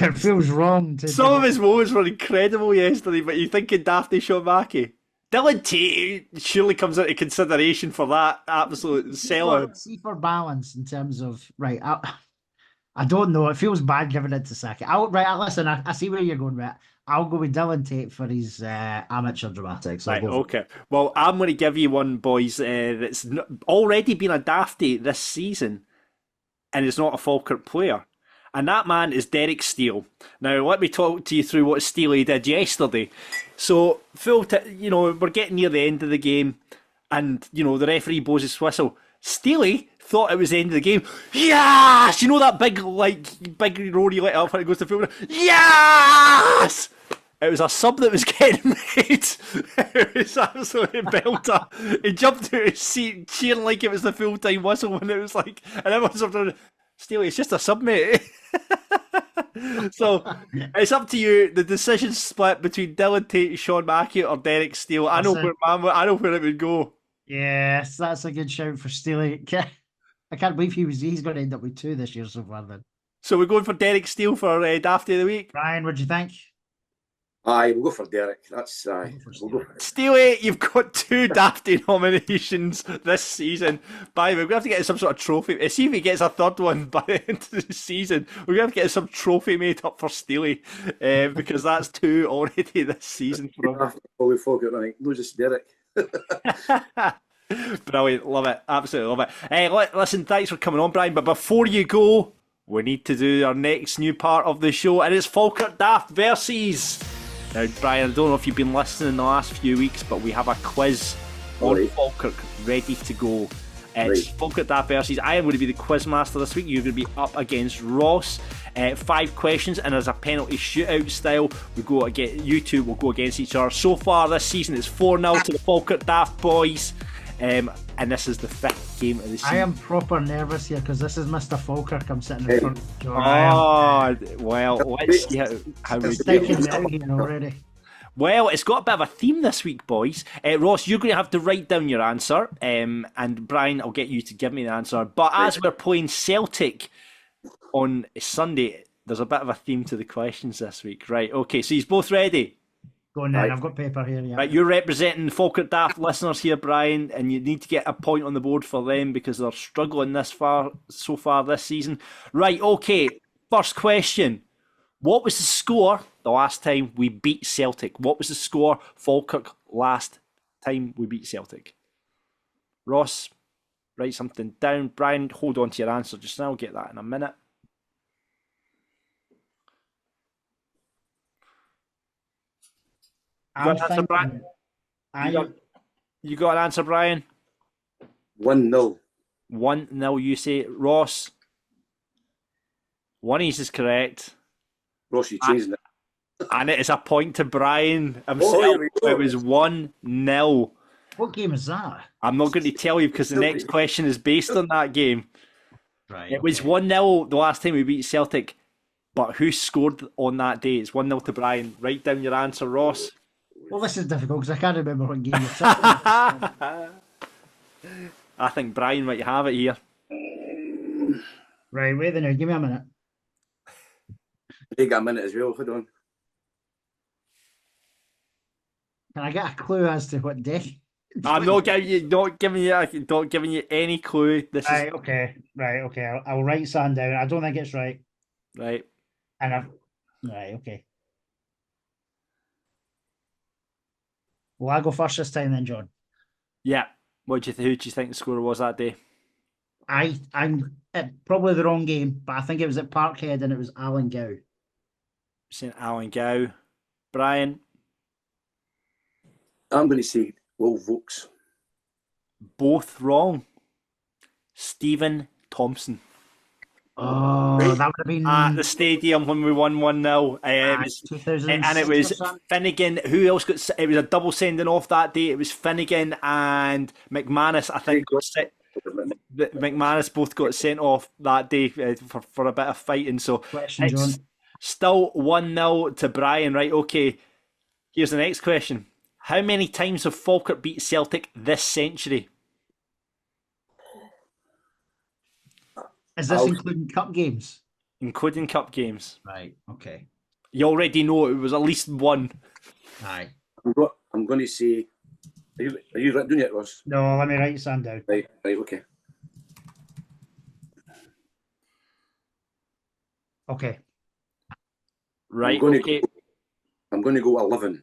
it feels wrong. Some of his moments were incredible yesterday, but you're thinking Dafty Sean Mackey. Dylan Tate surely comes into consideration for that absolute seller. See for balance in terms of I don't know. It feels bad giving it to Saki. Listen, I see where you're going with it. I'll go with Dylan Tate for his amateur dramatics. Okay. Well, I'm going to give you one, boys, that's already been a Dafty this season, and it's not a Falkirk player. And that man is Derek Steele. Now, let me talk to you through what Steele did yesterday. So, we're getting near the end of the game, and, the referee blows his whistle. Steele thought it was the end of the game. Yes! You know that big roar you let up when it goes to field? Yes! It was a sub that was getting made. It was absolutely belter. He jumped to his seat cheering like it was the full-time whistle when it was like, and everyone's up there, Steely, it's just a sub, mate. So, it's up to you. The decision's split between Dylan Tate, Sean Mackey or Derek Steele. I know where it would go. Yes, that's a good shout for Steely. I can't believe he's going to end up with 2 this year so far then. So we're going for Derek Steele for Dafty of the Week. Brian, what do you think? Aye, we'll go for Derek. That's we'll go for it. Steely, you've got 2 Dafty nominations this season. By the way, we're going to have to get some sort of trophy. See if he gets a third one by the end of the season. We're going to have to get some trophy made up for Steely because that's 2 already this season for him. We forget, right? No, just Derek. Brilliant, love it, absolutely love it. Listen, thanks for coming on, Brian, but before you go, we need to do our next new part of the show, and it's Falkirk Daft versus. Now, Brian, I don't know if you've been listening in the last few weeks, but we have a quiz on Falkirk ready to go. It's Falkirk Daft versus. I am going to be the quiz master this week. You're going to be up against Ross. 5 questions, and as a penalty shootout style, you two will go against each other. So far this season, it's 4-0 to the Falkirk Daft boys. And this is the 5th game of the season. I am proper nervous here because this is Mr. Falkirk. I'm sitting in front of well, let's see how we do. Here already. Well, it's got a bit of a theme this week, boys. Ross, you're going to have to write down your answer, and Brian, I'll get you to give me the answer. But as we're playing Celtic on Sunday, there's a bit of a theme to the questions this week. Right, okay, so he's both ready. Go on then, I've got paper here. Yeah. Right, you're representing Falkirk Daft listeners here, Brian, and you need to get a point on the board for them because they're struggling so far this season. Right, okay, first question. What was the score the last time we beat Celtic? What was the score, Falkirk, last time we beat Celtic? Ross, write something down. Brian, hold on to your answer just now. I'll get that in a minute. You got an answer, Brian? 1-0. 1-0, you say. Ross, 1 is correct. Ross, you changing it. And it is a point to Brian himself. It was 1-0. What game is that? I'm not going to tell you because the next question is based on that game. Right. It was 1-0 the last time we beat Celtic. But who scored on that day? It's 1-0 to Brian. Write down your answer, Ross. Well, this is difficult because I can't remember what game you're talking about. I think Brian might have it here. Right, wait there now. Give me a minute. You got a minute as well. Hold on. Can I get a clue as to what day? I'm not giving you any clue. Right, okay. I'll write something down. I don't think it's right. Right. Right, okay. Will I go first this time then, John? Yeah. Who do you think the score was that day? I'm at probably the wrong game, but I think it was at Parkhead and it was Alan Gow. St Alan Gow. Brian? I'm going to say Vokes. Both wrong. Stephen Thompson. Oh, that would have been at the stadium when we won 1-0. And it was Finnegan. Who else got? It was a double sending off that day. It was Finnegan and McManus. I think McManus both got sent off that day for a bit of fighting. So it's still 1-0 to Brian. Right? Okay. Here's the next question. How many times have Falkirk beat Celtic this century? Is this including cup games? Including cup games. Right, okay. You already know it was at least one. Aye. I'm going to say... Are you doing it, Ross? No, let me write something down. Right, okay. Okay. Right, I'm going to go 11.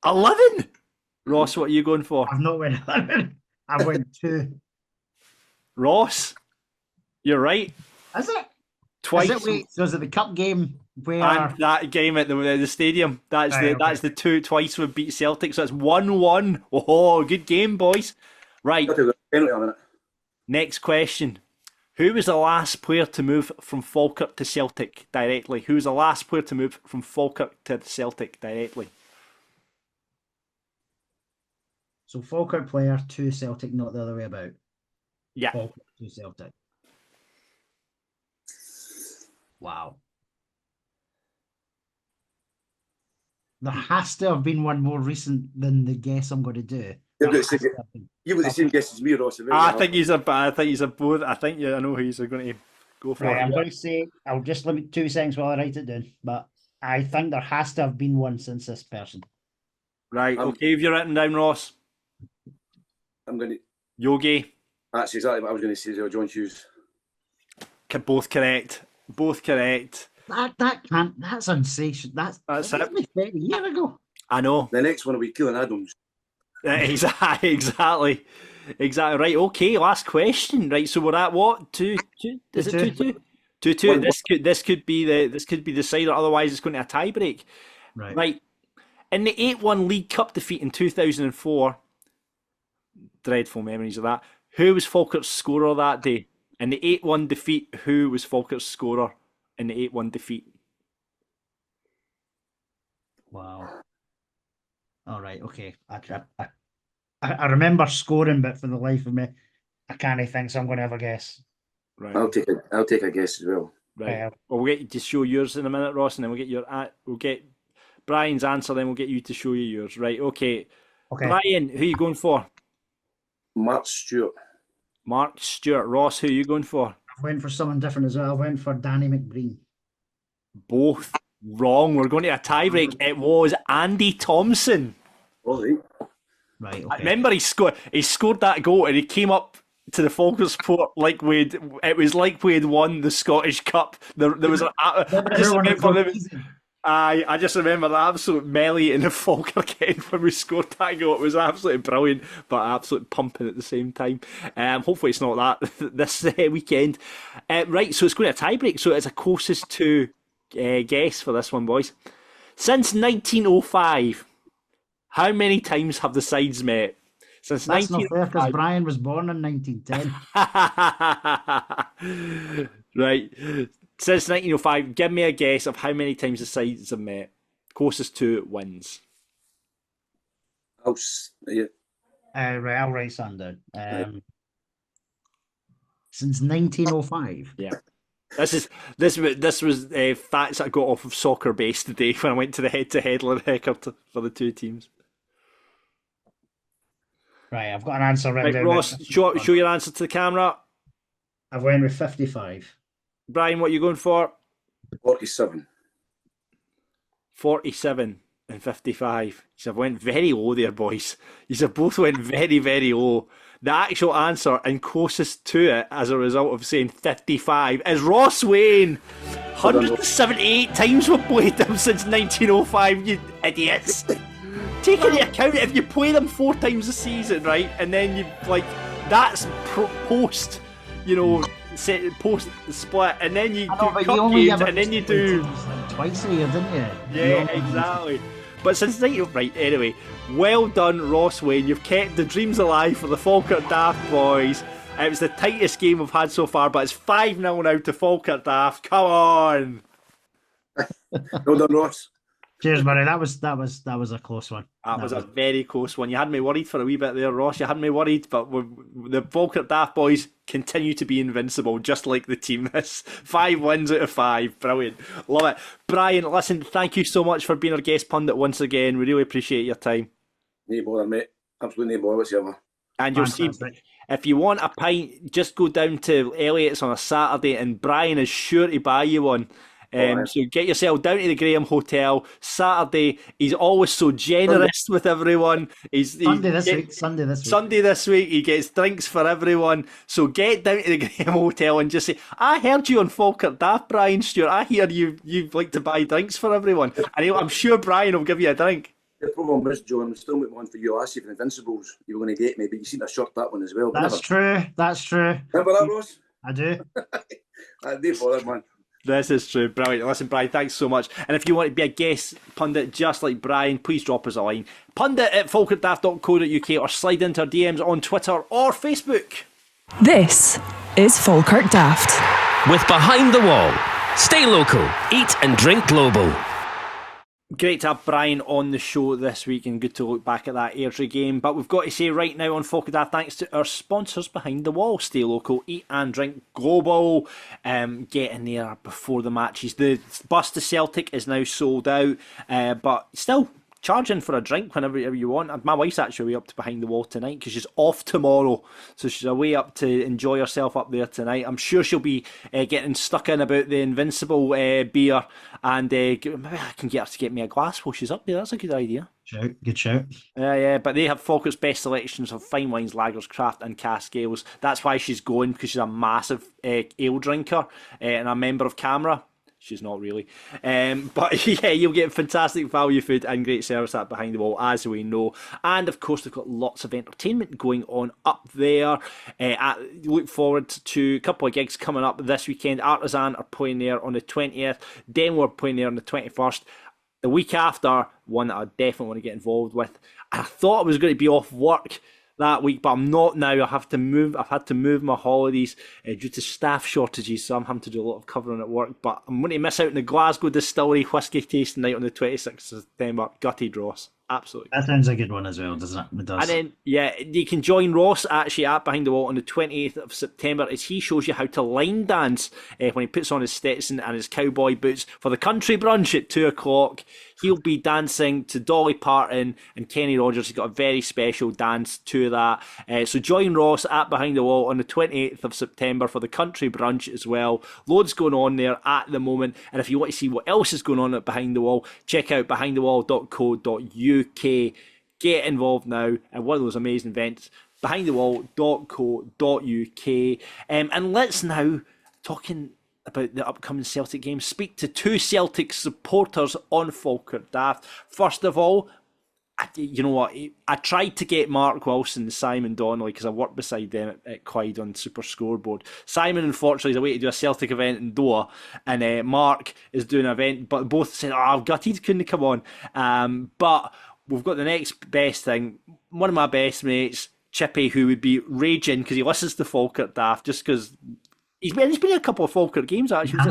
11? Ross, what are you going for? I've not went 11. I've went 2. Ross? You're right. Is it? Twice. So is it the cup game where... And that game at the stadium. That's the 2 twice we beat Celtic. So it's 1-1. Oh, good game, boys. Right. Next question. Who was the last player to move from Falkirk to Celtic directly? Who was the last player to move from Falkirk to Celtic directly? So Falkirk player to Celtic, not the other way about. Yeah. Falkirk to Celtic. Wow. There has to have been one more recent than the guess I'm going to do. You've got the same guess as me, Ross. I think he's a both. I know who he's going to go for. Right, I'm going to say, I'll just limit 2 seconds while I write it down, but I think there has to have been one since this person. Right, okay, have you written down, Ross? I'm going to... Yogi. That's exactly what I was going to say, John Hughes. Both correct. That's sensational. That's it. 30 years ago. I know. The next one will be Keelan Adams. Exactly. Right. Okay. Last question. Right. So we're at what? 2-2. Is it 2-2? 2-2. This could be the decider. Otherwise, it's going to a tie break. Right. In the 8-1 League Cup defeat in 2004, dreadful memories of that. Who was Falkirk's scorer that day? In the 8-1 defeat, who was Falkirk's scorer in the 8-1 defeat? Wow. All right, okay. I remember scoring, but for the life of me, I can't think, so I'm going to have a guess. Right. I'll take a guess as well. Right. Well, we'll get you to show yours in a minute, Ross, and then we'll get Brian's answer, then we'll get you to show you yours. Right, okay. Okay. Brian, who are you going for? Mark Stewart. Mark Stewart. Ross, who are you going for? I went for someone different as well. I went for Danny McBreen. Both wrong. We're going to a tiebreak. It was Andy Thompson. All right. Right. I Okay. remember he scored that goal and he came up to the Falkirk Sport like it was like we'd won the Scottish Cup. There was I just remember the absolute melee in the Falkirk end when we scored that goal. It was absolutely brilliant, but absolutely pumping at the same time. Hopefully it's not that this weekend. Right, so it's going to a tiebreak. So it's a closest to guess for this one, boys. Since 1905, how many times have the sides met? Since That's not fair because 1905. Brian was born in 1910. Right. Since 1905, give me a guess of how many times the sides have met. Closest to wins. Yeah. Right, I'll write something down. Since 1905. Yeah. This was facts I got off of Soccer Base today when I went to the head-to-head record for the two teams. Right, I've got an answer written Right, down. Ross, show your answer to the camera. I've went with 55. Brian, what are you going for? 47. 47 and 55. You have went very low there, boys. You have both went very, very low. The actual answer and closest to it as a result of saying 55 is Ross Wayne. 178 times we've played them since 1905, you idiots. Take into account if you play them 4 times a season, right? And then you that's post, post split, and then you do cup games, and then you do twice a year, didn't you? Yeah, exactly. But since right, anyway, well done, Ross Wayne. You've kept the dreams alive for the Falkirk Daft boys. It was the tightest game we've had so far, but it's 5-0 now to Falkirk Daft. Come on. Well done, Ross. Cheers, buddy. That was a close one. That was a very close one. You had me worried for a wee bit there, Ross. You had me worried, but the Falkirk Daft boys continue to be invincible, just like the team. This 5 wins out of 5. Brilliant. Love it. Brian, listen, thank you so much for being our guest pundit once again. We really appreciate your time. No bother, mate. Absolutely no bother whatsoever. And you'll see, if you want a pint, just go down to Elliots on a Saturday and Brian is sure to buy you one. So get yourself down to the Graham Hotel Saturday. He's always so generous with everyone. Sunday this week he gets drinks for everyone. So get down to the Graham Hotel and just say, I heard you on Falkirk Daft, Brian Stuart. I hear you like to buy drinks for everyone. And I'm sure Brian will give you a drink. The problem is, John, I'm still making one for you last year for Invincibles. You were going to get me, but you seem to short that one as well. That's true. Remember that, Ross? I do. No bother, man. This is true. Brilliant. Listen, Brian, thanks so much. And if you want to be a guest pundit just like Brian, please drop us a line. pundit@falkirkdaft.co.uk or slide into our DMs on Twitter or Facebook. This is Falkirk Daft. With Behind the Wall. Stay local. Eat and drink global. Great to have Brian on the show this week and good to look back at that Airdrie game. But we've got to say right now on Falkirk Daft, thanks to our sponsors Behind the Wall. Stay local, eat and drink global. Get in there before the matches. The bus to Celtic is now sold out, but still charging for a drink whenever you want. My wife's actually way up to Behind the Wall tonight because she's off tomorrow, so she's away up to enjoy herself up there tonight. I'm sure she'll be getting stuck in about the Invincible beer, and maybe I can get her to get me a glass while she's up there. That's a good idea. Good shout. Yeah, but they have Falkirk's best selections of fine wines, lagers, craft and cask ales. That's why she's going, because she's a massive ale drinker and a member of Camera. She's not really. But yeah, you'll get fantastic value food and great service at Behind the Wall, as we know. And of course, they've got lots of entertainment going on up there. Look forward to a couple of gigs coming up this weekend. Artisan are playing there on the 20th. Denver are playing there on the 21st. The week after, one that I definitely want to get involved with. I thought I was going to be off work that week, but I'm not now. I've had to move my holidays due to staff shortages, so I'm having to do a lot of covering at work. But I'm going to miss out on the Glasgow Distillery whisky tasting night on the 26th of September. Gutted, Ross. Absolutely. That sounds a good one as well, doesn't it? It does. And then, yeah, you can join Ross actually at Behind the Wall on the 28th of September as he shows you how to line dance when he puts on his Stetson and his cowboy boots for the country brunch at 2 o'clock. He'll be dancing to Dolly Parton and Kenny Rogers. He's got a very special dance to that. So join Ross at Behind the Wall on the 28th of September for the country brunch as well. Loads going on there at the moment. And if you want to see what else is going on at Behind the Wall, check out behindthewall.co.uk. Get involved now in one of those amazing events, behindthewall.co.uk. And let's now, talking about the upcoming Celtic games, speak to two Celtic supporters on Falkirk Daft. First of all, you know what, I tried to get Mark Wilson and Simon Donnelly because I work beside them at Quaid on Super Scoreboard. Simon, unfortunately, is away to do a Celtic event in Doha, and Mark is doing an event, but both said, I'm gutted couldn't come on. But we've got the next best thing. One of my best mates, Chippy, who would be raging because he listens to Falkirk Daft just because he's been in a couple of Falkirk games actually. He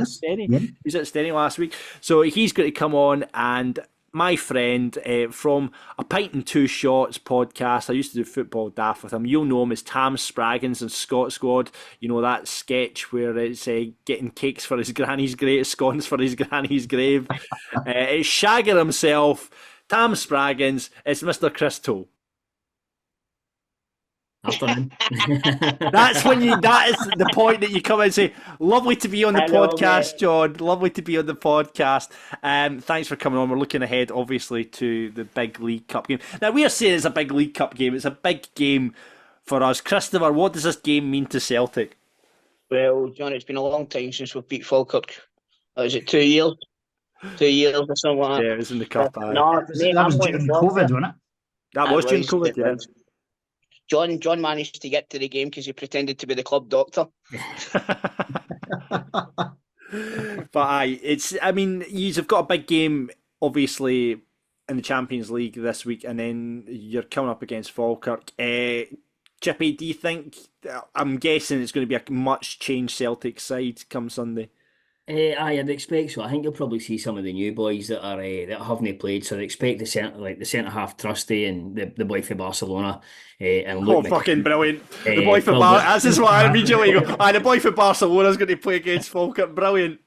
was at Stenny last week. So he's going to come on, and my friend from a Pint and Two Shots podcast, I used to do Football Daft with him. You'll know him as Tam Spraggans and Scott Squad. You know that sketch where it's getting cakes for his granny's grave, scones for his granny's grave. It's Shagger himself, Tam Spraggans. It's Mr. Chris Toal. Afternoon. That is the point that you come and say, lovely to be on the podcast, mate. John. Lovely to be on the podcast. Thanks for coming on. We're looking ahead, obviously, to the big League Cup game. Now, we are saying it's a big League Cup game. It's a big game for us. Christopher, what does this game mean to Celtic? Well, John, it's been a long time since we've beat Falkirk. Was it 2 years? 2 years or something like that? Yeah, it was in the Cup. That was during COVID, wasn't it? That was during COVID, yeah. John managed to get to the game because he pretended to be the club doctor. But you've got a big game, obviously, in the Champions League this week, and then you're coming up against Falkirk. Chippy, do you think? I'm guessing it's going to be a much changed Celtic side come Sunday. I'd expect so. I think you'll probably see some of the new boys that haven't played. So I expect the centre half Trusty and the boy for Barcelona. And Luke fucking brilliant! The boy for Barcelona. This is what I immediately go. The boy for Barcelona's going to play against Falkirk. Brilliant.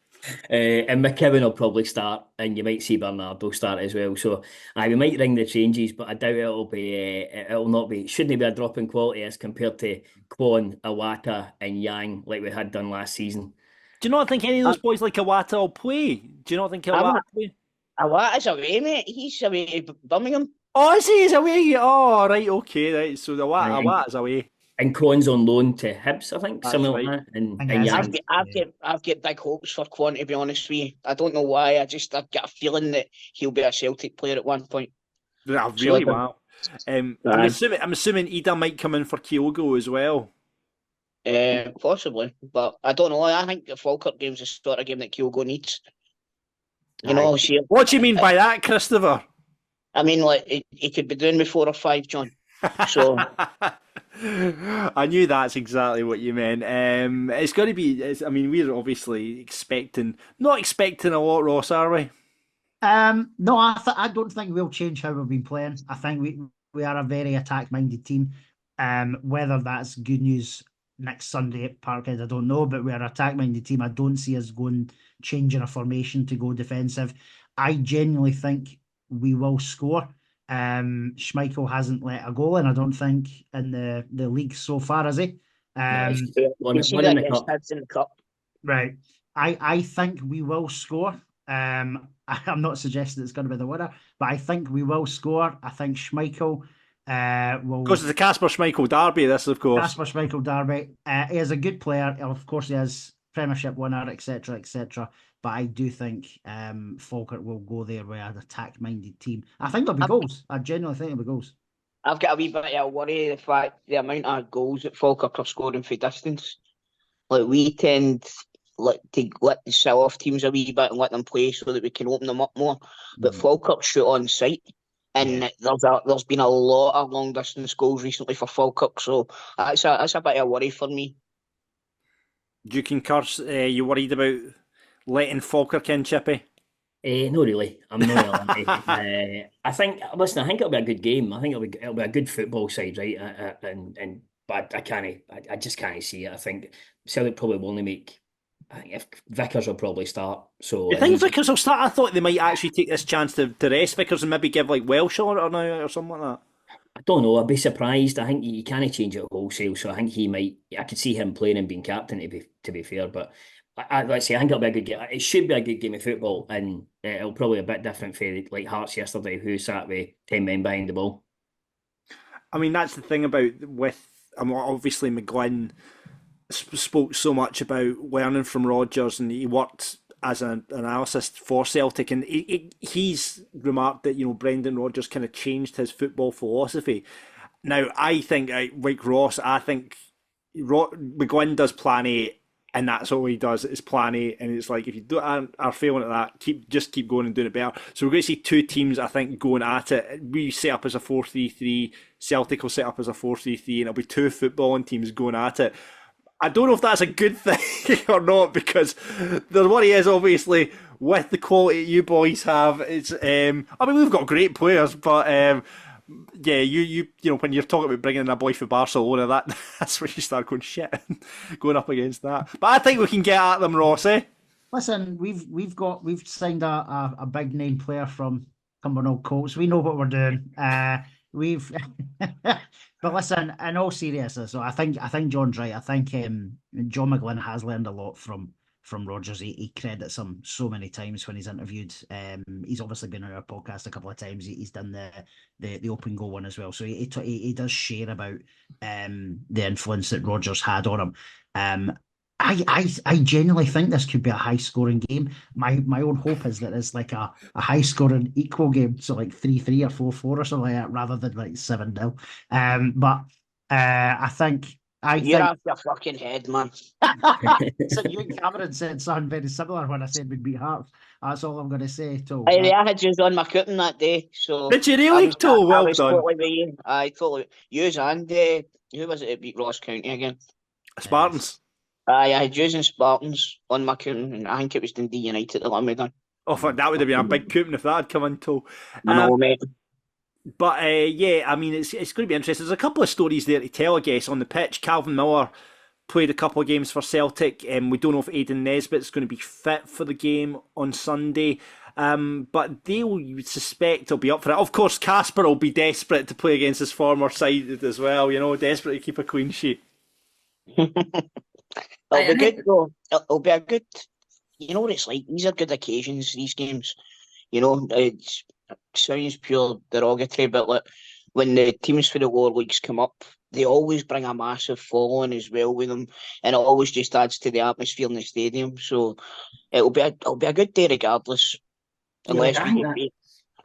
And McKibben will probably start, and you might see Bernardo start as well. So we might ring the changes, but I doubt it'll not be. Shouldn't be a drop in quality as compared to Kwon, Awata, and Yang like we had done last season. Do you not think any of those boys like Awata will play? Do you not think Awata will play? Awata's away, mate. He's away to Birmingham. Oh, is he? He's away? Oh, right, okay. Right. So Awata's away. And Kwon's on loan to Hibs, I think. That's something right. like that. And I've got big hopes for Kwon, to be honest with you. I don't know why. I've got a feeling that he'll be a Celtic player at one point. Yeah, really? Wow. I'm assuming Ida might come in for Kyogo as well. Possibly, but I don't know. I think the Falkirk game's the sort of game that Kyogo needs. What do you mean by that, Christopher? I mean, like he could be doing with 4 or 5, John. So I knew that's exactly what you meant. It's going to be. We're obviously not expecting a lot, Ross, are we? No, I don't think we'll change how we've been playing. I think we are a very attack-minded team. Whether that's good news next Sunday at Parkhead, I don't know, but we're an attack-minded team. I don't see us changing a formation to go defensive. I genuinely think we will score. Schmeichel hasn't let a goal in, I don't think, in the league so far, has he? One in the cup. Right. I think we will score. I'm not suggesting it's going to be the winner, but I think we will score. I think Schmeichel will... Because it's the Kasper Schmeichel derby, this, of course. Kasper Schmeichel derby. He is a good player. Of course, he is Premiership winner, etc., etc. But I do think Falkirk will go there with an attack-minded team. I think there'll be goals. I genuinely think there'll be goals. I've got a wee bit of worry the amount of goals that Falkirk are scoring for distance. Like, we tend to let the sell-off teams a wee bit and let them play so that we can open them up more. But Falkirk shoot on sight. And there's been a lot of long-distance goals recently for Falkirk. So that's a bit of a worry for me. Do you concur? You worried about letting Falkirk in, Chippy? No, really. I'm not really. I think it'll be a good game. I think it'll be a good football side, right? But I just can't see it. I think Celtic probably will only make. I think if Vickers will probably start. So You think Vickers will start? I thought they might actually take this chance to rest Vickers and maybe give like Welsh or now or something like that. I don't know. I'd be surprised. I think you can't change it wholesale. So I think he might. I could see him playing and being captain. To be fair, but let's say I think it'll be a good game. It should be a good game of football, and it'll probably be a bit different for like Hearts yesterday, who sat with 10 men behind the ball. I mean, that's the thing about obviously McGlynn spoke so much about learning from Rodgers, and he worked as an analyst for Celtic, and he's remarked that Brendan Rodgers kind of changed his football philosophy. Now, I think, like Ross, I think McGlynn does plan A, and that's all he does is plan A, and it's like if you are failing at that, keep going and doing it better. So we're going to see two teams, I think, going at it. We set up as a 4-3-3, Celtic will set up as a 4-3-3, and it'll be two footballing teams going at it. I don't know if that's a good thing or not, because what he is obviously with the quality you boys have. It's I mean, we've got great players, but yeah, you know when you're talking about bringing in a boy for Barcelona, that's where you start going shit, going up against that. But I think we can get at them, Ross. Listen, we've signed a big name player from Cumbernauld Colts. We know what we're doing. But listen, in all seriousness, so I think John's right. I think John McGlynn has learned a lot from Rodgers. He credits him so many times when he's interviewed. He's obviously been on our podcast a couple of times. He's done the open goal one as well. So he does share about the influence that Rodgers had on him. I genuinely think this could be a high scoring game. My own hope is that it's like a high scoring equal game, so like 3-3 or 4-4 or something like that, rather than like 7-0. But I think you're off your fucking head, man. So you and Cameron said something very similar when I said we'd beat Hearts. That's all I'm going to say, Toal. I had you on my curtain that day, so did you really, Toal? Well done. Totally I totally yous and who was it that beat Ross County again? Spartans. I had using Spartans on my curtain, and I think it was Dundee United that let me down. Oh, that would have been a big coupon if that had come in, Toal. No, mate. But yeah, I mean, it's going to be interesting. There's a couple of stories there to tell, I guess, on the pitch. Calvin Miller played a couple of games for Celtic. We don't know if Aidan Nesbitt's going to be fit for the game on Sunday. But you would suspect he'll be up for it. Of course, Casper will be desperate to play against his former side as well, desperate to keep a clean sheet. It'll be good, though. It'll be a good. You know what it's like? These are good occasions, these games. It sounds pure derogatory, but like when the teams for the lower leagues come up, they always bring a massive following as well with them, and it always just adds to the atmosphere in the stadium. So it'll be a good day regardless. Unless I agree with you.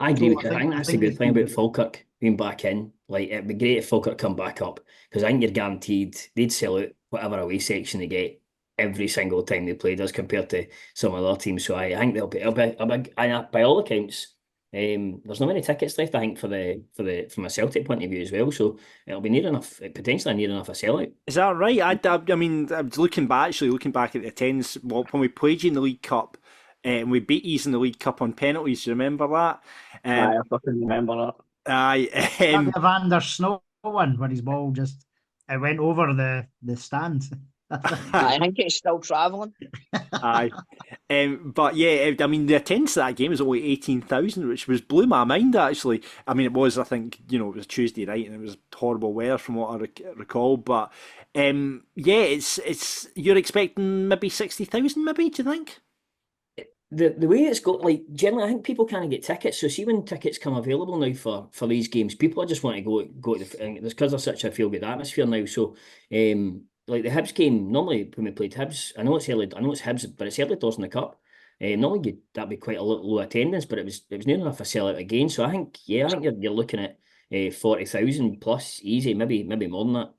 I think that's the good thing about Falkirk being back in. Like, it'd be great if Falkirk come back up, because I think you're guaranteed they'd sell out whatever away section they get every single time they played as compared to some other teams. So I think it'll be by all accounts. There's not many tickets left, I think, from a Celtic point of view as well. So it'll be potentially near enough a sellout. Is that right? I mean, I was looking back at the attendance when we played you in the League Cup. And we beat you in the League Cup on penalties. Do you remember that? I fucking remember that. Aye. Van der Snow one where his ball just went over the stand. I think it's still travelling. Aye. But yeah, I mean, the attendance of that game was only 18,000, which blew my mind, actually. I mean, it was, I think, it was Tuesday night and it was horrible weather from what I recall. But yeah, it's you're expecting maybe 60,000, maybe, do you think? The way it's got, like, generally, I think people can't get tickets. So see when tickets come available now for these games, people just want to go to the, because there's such a feel good atmosphere now. So like the Hibs game, normally when we played Hibs, I know it's Hibs, but it's early doors in the cup. Normally that'd be quite a low attendance, but it was near enough a sellout again. So I think you're looking at 40,000 plus easy, maybe more than that.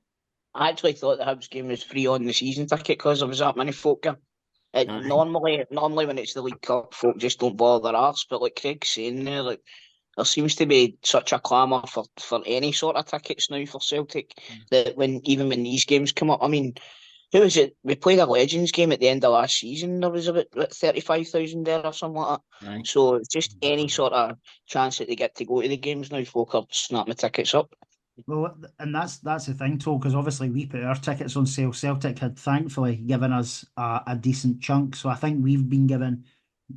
I actually thought the Hibs game was free on the season ticket because there was that many folk there. Normally when it's the League Cup, folk just don't bother their arse. But like Craig's saying there, like there seems to be such a clamour for any sort of tickets now for Celtic that even when these games come up, I mean, Who was it? We played a Legends game at the end of last season. There was about 35,000 there or something like that. Aye. So just any sort of chance that they get to go to the games now, folk are snapping the tickets up. Well, and that's the thing, Toll, because obviously we put our tickets on sale. Celtic had thankfully given us a decent chunk, so I think we've been given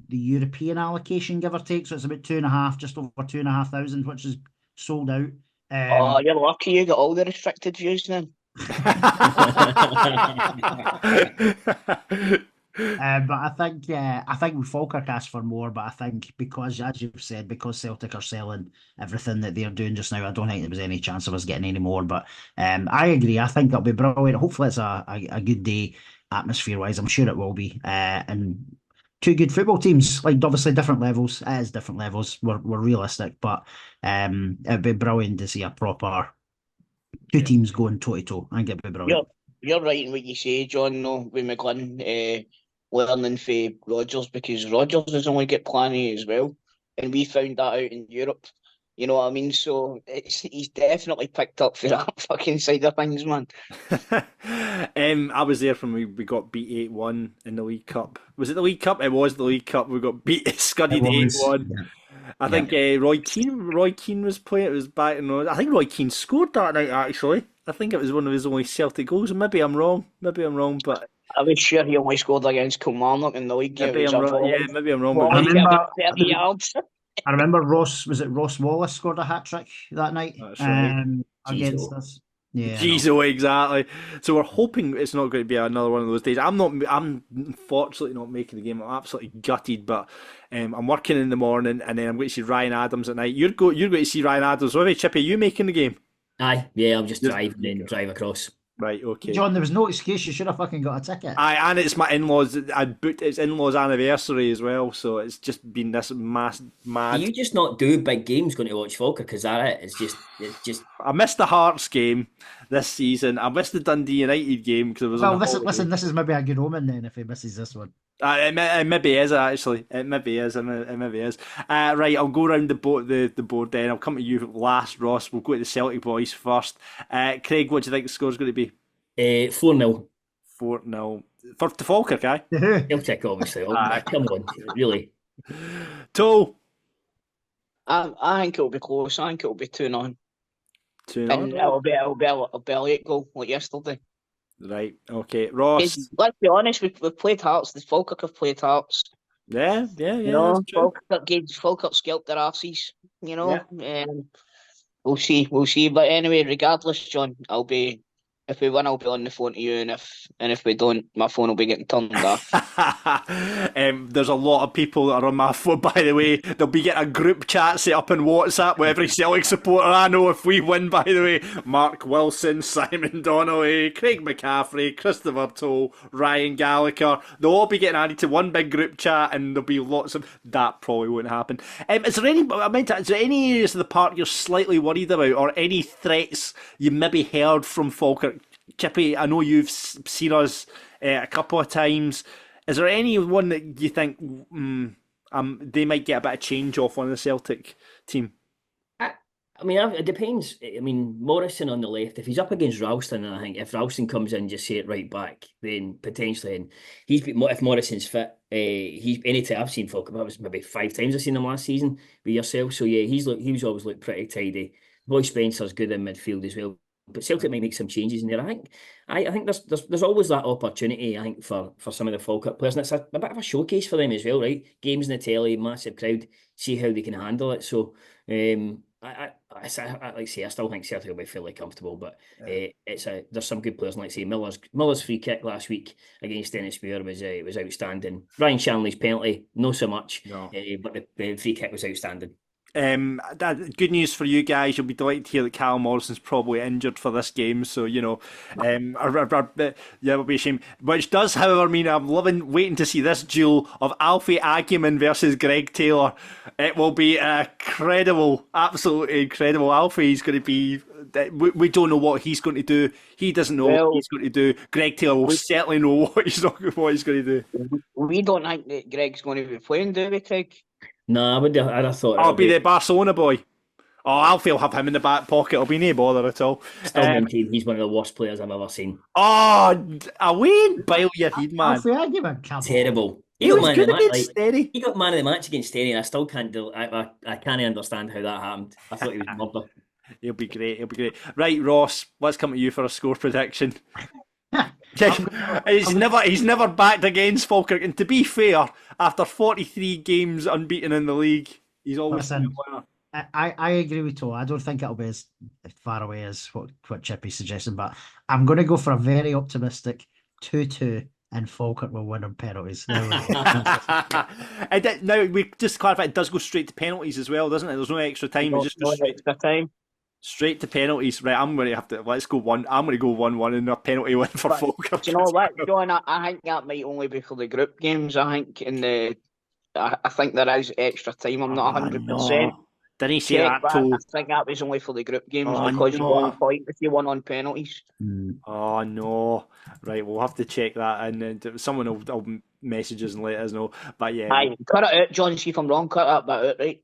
the European allocation, give or take. So it's about 2.5, just over 2,500, which is sold out. Oh, you're lucky you got all the restricted views then. But I think with Falkirk asked for more, but I think because, as you've said, because Celtic are selling everything that they're doing just now, I don't think there was any chance of us getting any more. But I agree. I think it'll be brilliant. Hopefully it's a good day atmosphere-wise. I'm sure it will be. And two good football teams, like obviously different levels. It is different levels. We're realistic, but it'd be brilliant to see a proper two teams going toe-to-toe. I think it'd be brilliant. You're right in what you say, John, though, with McGlynn learning for Rodgers, because Rodgers has only got Plan A as well. And we found that out in Europe. You know what I mean? So he's definitely picked up for that fucking side of things, man. I was there when we got beat 8-1 in the League Cup. Was it the League Cup? It was the League Cup. We got beat, scudded 8-1. Yeah. I think Roy Keane was playing. It was back in. I think Roy Keane scored that night, actually. I think it was one of his only Celtic goals. Maybe I'm wrong, but I was sure he only scored against Kilmarnock in the league game. Maybe I'm wrong. Yeah, maybe I'm wrong. I remember Ross Wallace scored a hat-trick that night. That's right. Against us. Yeah. Jeez, exactly. So we're hoping it's not going to be another one of those days. I'm unfortunately not making the game. I'm absolutely gutted, but I'm working in the morning and then I'm going to see Ryan Adams at night. You're going to see Ryan Adams. What about Chippy? Are you making the game? Aye, yeah, I'm just driving and drive across. Right, okay. John, there was no excuse. You should have fucking got a ticket. Aye, and it's my in-laws. I booked it's in-laws' anniversary as well, so it's just been this mad. Do you just not do big games going to watch Falkirk? Because that it? It's just. I missed the Hearts game this season. I missed the Dundee United game because it was. Well, listen. This is maybe a good omen then if he misses this one. It maybe is actually. It maybe is. Right, I'll go around the board then. I'll come to you last, Ross. We'll go to the Celtic boys first. Craig, what do you think the score's going to be? 4-0. 4-0 for the Falkirk, aye? Celtic, obviously. Come on, really. Toal. I think it'll be close. I think it'll be 2-0. 2-0. And it'll be a late goal like yesterday. Right, okay. Ross. Let's be honest, we've played Hearts. The Falkirk have played Hearts. Yeah. You know, Falkirk scalped their arses. You know, we'll see. But anyway, regardless, John, if we win, I'll be on the phone to you, and if we don't, my phone will be getting turned off. There's a lot of people that are on my phone, by the way. They'll be getting a group chat set up in WhatsApp with every Celtic supporter I know if we win, by the way. Mark Wilson, Simon Donnelly, Craig McCaffery, Christopher Toal, Ryan Gallagher. They'll all be getting added to one big group chat, and there'll be lots of... That probably won't happen. Is there any areas of the park you're slightly worried about, or any threats you maybe heard from Falkirk? Chippy, I know you've seen us a couple of times. Is there anyone that you think they might get a bit of change off on the Celtic team? I mean, it depends. I mean, Morrison on the left, if he's up against Ralston, and I think if Ralston comes in, just say it right back, then potentially, and if Morrison's fit, any time I've seen Falkirk, that was maybe 5 times I've seen him last season with yourself. So yeah, he's always looked pretty tidy. Boy Spencer's good in midfield as well. But Celtic might make some changes in there. I think there's always that opportunity, I think, for some of the Falkirk players. And it's a bit of a showcase for them as well, right? Games in the telly, massive crowd, see how they can handle it. So like I say, I still think Celtic will be fairly comfortable, but there's some good players. Like I say, Miller's free kick last week against Dennismuir was outstanding. Ryan Shanley's penalty, not so much, but the free kick was outstanding. Good news for you guys. You'll be delighted to hear that Cal Morrison's probably injured for this game, so it'll be a shame. Which does, however, mean I'm waiting to see this duel of Alfie Agyeman versus Greg Taylor. It will be incredible, absolutely incredible. Alfie's going to be. We don't know what he's going to do. He doesn't know what he's going to do. Greg Taylor will certainly know what he's going to do. We don't think that Greg's going to be playing, do we, Craig? No, I'd have thought. I'll be the Barcelona boy. Oh, Alfie will have him in the back pocket. It'll be no bother at all. Still maintain he's one of the worst players I've ever seen. Oh, away in Bile, you heed, man. Alfie, I give a couple. Terrible. He was good against Derry. He got man of the match against Derry, and I still can't. I can't understand how that happened. I thought he was murder. He'll be great. He'll be great. Right, Ross. Let's come to you for a score prediction. He's never backed against Falkirk, and to be fair, after 43 games unbeaten in the league, he's always been a winner. I agree with Toal. I don't think it'll be as far away as what Chippy's suggesting, but I'm going to go for a very optimistic 2-2, and Falkirk will win on penalties. There we go. Now, we just clarify, it does go straight to penalties as well, doesn't it? There's no extra time. It just goes straight to penalties. Right, I'm going to have to, let's go one. I'm going to go 1-1 in a penalty win for Falkirk. Do you know what, John? I think that might only be for the group games. I think there is extra time. I'm not 100%. Didn't he say that too? I think that was only for the group games because you won a point if you won on penalties. Oh no! Right, we'll have to check that, and someone will message us and let us know. But yeah, aye, cut it out, John. See if I'm wrong. Cut that bit out, right?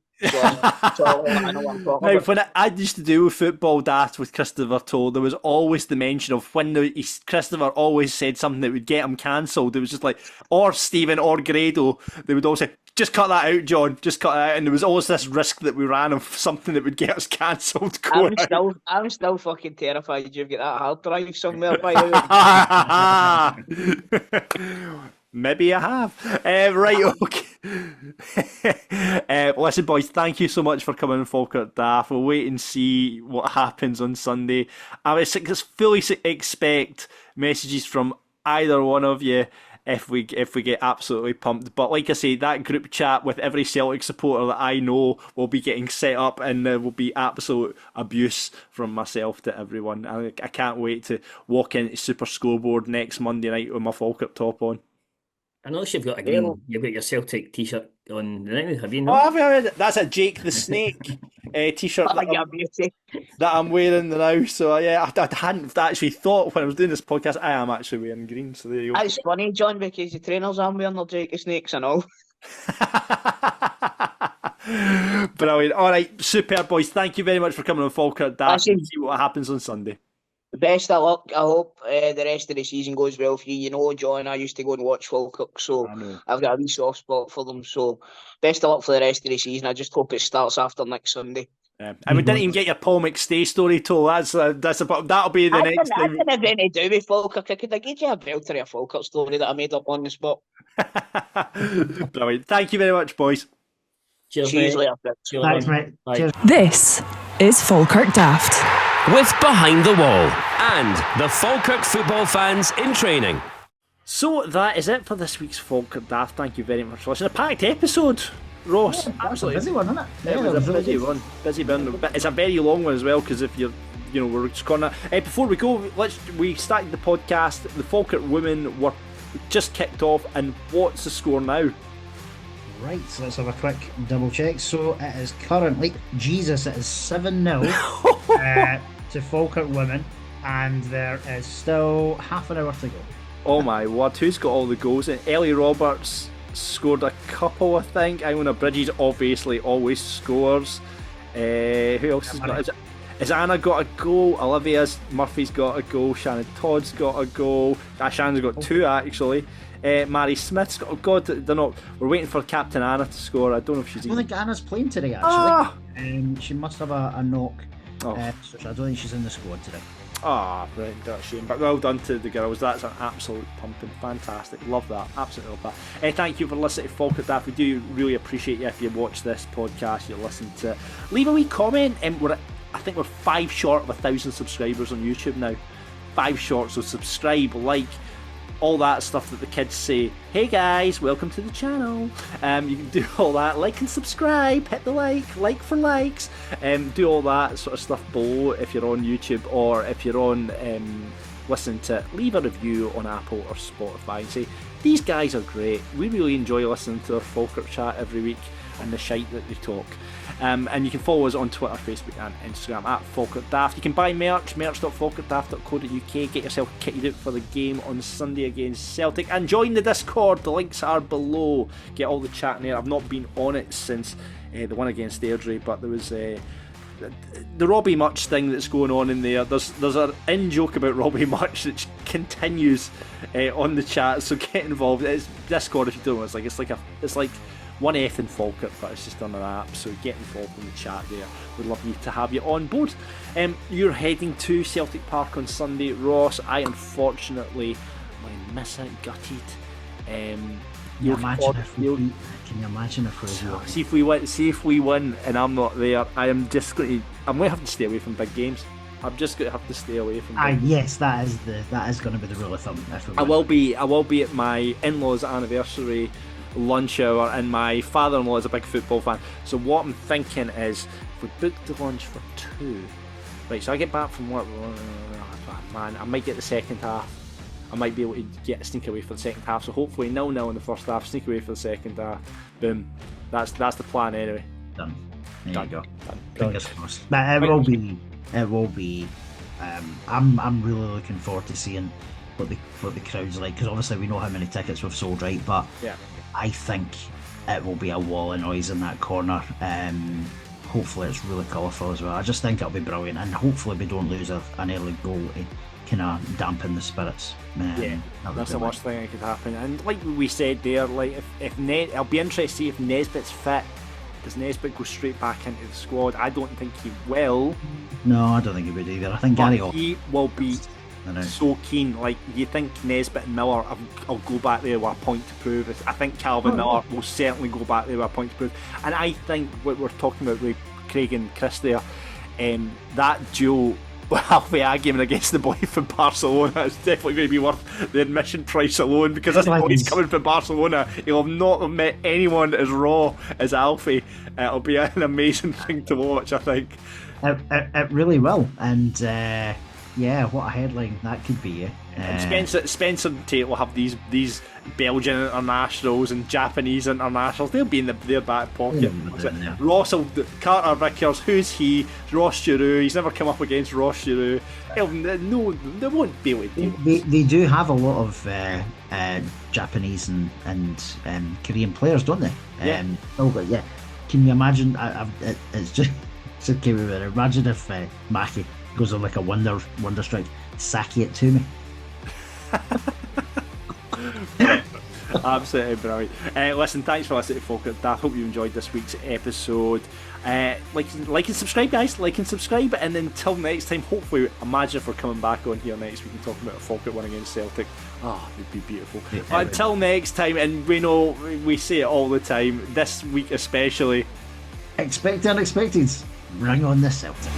So I know what I'm talking about. When I used to do football daft with Christopher Toal, there was always the mention of when Christopher always said something that would get him cancelled. It was just like, or Stephen or Grado, they would all say, just cut that out, John, just cut it out. And there was always this risk that we ran of something that would get us cancelled. I'm still fucking terrified you've got that hard drive somewhere by now. Maybe I have. Right, okay. Listen, boys, thank you so much for coming on Falkirk Daft. We'll wait and see what happens on Sunday. I would fully expect messages from either one of you if we get absolutely pumped. But like I say, that group chat with every Celtic supporter that I know will be getting set up, and there will be absolute abuse from myself to everyone. I can't wait to walk into Super Scoreboard next Monday night with my Falkirk top on. I noticed you've got your Celtic t-shirt on now, have you not? Oh, that's a Jake the Snake t-shirt that I'm wearing now. So yeah, I hadn't actually thought when I was doing this podcast I am actually wearing green. So there you go. It's funny, John, because the trainers I'm wearing are Jake the Snakes and all. Brilliant. All right, superb, boys. Thank you very much for coming on Falkirk Daft. See what happens on Sunday. Best of luck. I hope the rest of the season goes well for you. You know, John, I used to go and watch Falkirk, so I've got a wee soft spot for them. So best of luck for the rest of the season. I just hope it starts after next Sunday. And we didn't even get your Paul McStay story told. That'll be the next thing. I didn't have anything to do with Falkirk. I could have given you a belter of a Falkirk story that I made up on the spot. Brilliant. Thank you very much, boys. Cheers, later. Thanks, mate. Cheers. This is Falkirk Daft. With Behind the Wall and the Falkirk football fans in training. So that is it for this week's Falkirk Daft. Thank you very much for listening. A packed episode, Ross. Yeah, absolutely busy one, isn't it? Yeah, it was a busy one. Busy one. It's a very long one as well, because if we're just gonna. Before we go, we started the podcast. The Falkirk women were just kicked off, and what's the score now? Right, so let's have a quick double check. So it is currently, it is 7-0 to Falkirk women, and there is still half an hour to go. Oh my word, who's got all the goals? Ellie Roberts scored a couple, I think. Iona Bridges obviously always scores. Who else has got? Has Anna got a goal? Olivia Murphy's got a goal. Shannon Todd's got a goal. Shannon's got two actually. Mary Smith's got. Oh God, they're not. We're waiting for Captain Anna to score. I don't know if she's. I don't think Anna's playing today actually. She must have a knock. So I don't think she's in the squad today. Right, that's a shame. But well done to the girls. That's an absolute pumping. Fantastic. Love that. Absolutely love that. Thank you for listening to Falkirk Daft. We do really appreciate you if you watch this podcast, you listen to it. Leave a wee comment. I think we're 5 short of 1,000 subscribers on YouTube now. 5 short, so subscribe, like, all that stuff that the kids say. Hey guys, welcome to the channel. You can do all that, like and subscribe, hit the like for likes, do all that sort of stuff below if you're on YouTube, or if you're on listening to it, leave a review on Apple or Spotify and say, these guys are great, we really enjoy listening to our Falkirk chat every week and the shite that they talk. And you can follow us on Twitter, Facebook and Instagram at Falkirk Daft. You can buy merch.falkirkdaft.co.uk. Get yourself kitted out for the game on Sunday against Celtic, and join the Discord. The links are below. Get all the chat in there. I've not been on it since the one against Airdrie, but there was the Robbie Much thing that's going on in there. There's an in-joke about Robbie Much that continues on the chat, so get involved. It's Discord if you don't know. It's like one F in Falkirk, but it's just on an app, so get involved in the chat there. We'd love you to have you on board. You're heading to Celtic Park on Sunday, Ross. I unfortunately miss it, gutted. Can you imagine if we See if we win and I'm not there, I'm going to have to stay away from big games. I'm just going to have to stay away from big games. Yes, that is going to be the rule of thumb. I will be at my in-laws' anniversary lunch hour, and my father-in-law is a big football fan, so what I'm thinking is if we book the lunch for 2, right, so I get back from work, man, I might get the second half. I might be able to sneak away for the second half, so hopefully 0-0 in the first half, sneak away for the second half. Boom. That's the plan anyway. Done. There you go. Done. Fingers crossed. But it will be. I'm really looking forward to seeing what the crowd's like, because obviously we know how many tickets we've sold, right? But yeah, I think it will be a wall of noise in that corner. Hopefully it's really colourful as well. I just think it'll be brilliant, and hopefully we don't lose an early goal to kind of dampen the spirits. That's the worst thing that could happen. And like we said there, like if I'll be interested to see if Nesbitt's fit. Does Nesbitt go straight back into the squad? I don't think he will. No, I don't think he would either. I think Gary he will be so keen. Like, you think Nesbitt and Miller will go back there with a point to prove? I think Calvin Miller will certainly go back there with a point to prove. And I think what we're talking about with Craig and Chris there, that duo, I'll be arguing against the boy from Barcelona. It's definitely going to be worth the admission price alone, because this boy's coming from Barcelona. He'll not have met anyone as raw as Alfie. It'll be an amazing thing to watch, I think. It really will. And what a headline that could be. Spencer and Tate will have these Belgian internationals and Japanese internationals. They'll be in their back pocket. Carter Vickers, who's he? Ross Giroux. He's never come up against Ross Giroux. No, they won't be able to deal with this. They do have a lot of Japanese and Korean players, don't they? Yeah. Can you imagine? It's just came over. Imagine if Mackie goes on like a wonder strike, Saki it to me. Absolutely brilliant. Listen, thanks for listening to Falkirk Daft. Hope you enjoyed this week's episode. Like and subscribe, guys. Like and subscribe. And until next time, hopefully, imagine if we're coming back on here next week and talking about a Falkirk win against Celtic. It would be beautiful. Until next time, and we know we say it all the time, this week especially, expect the unexpected. Bring on the Celtic.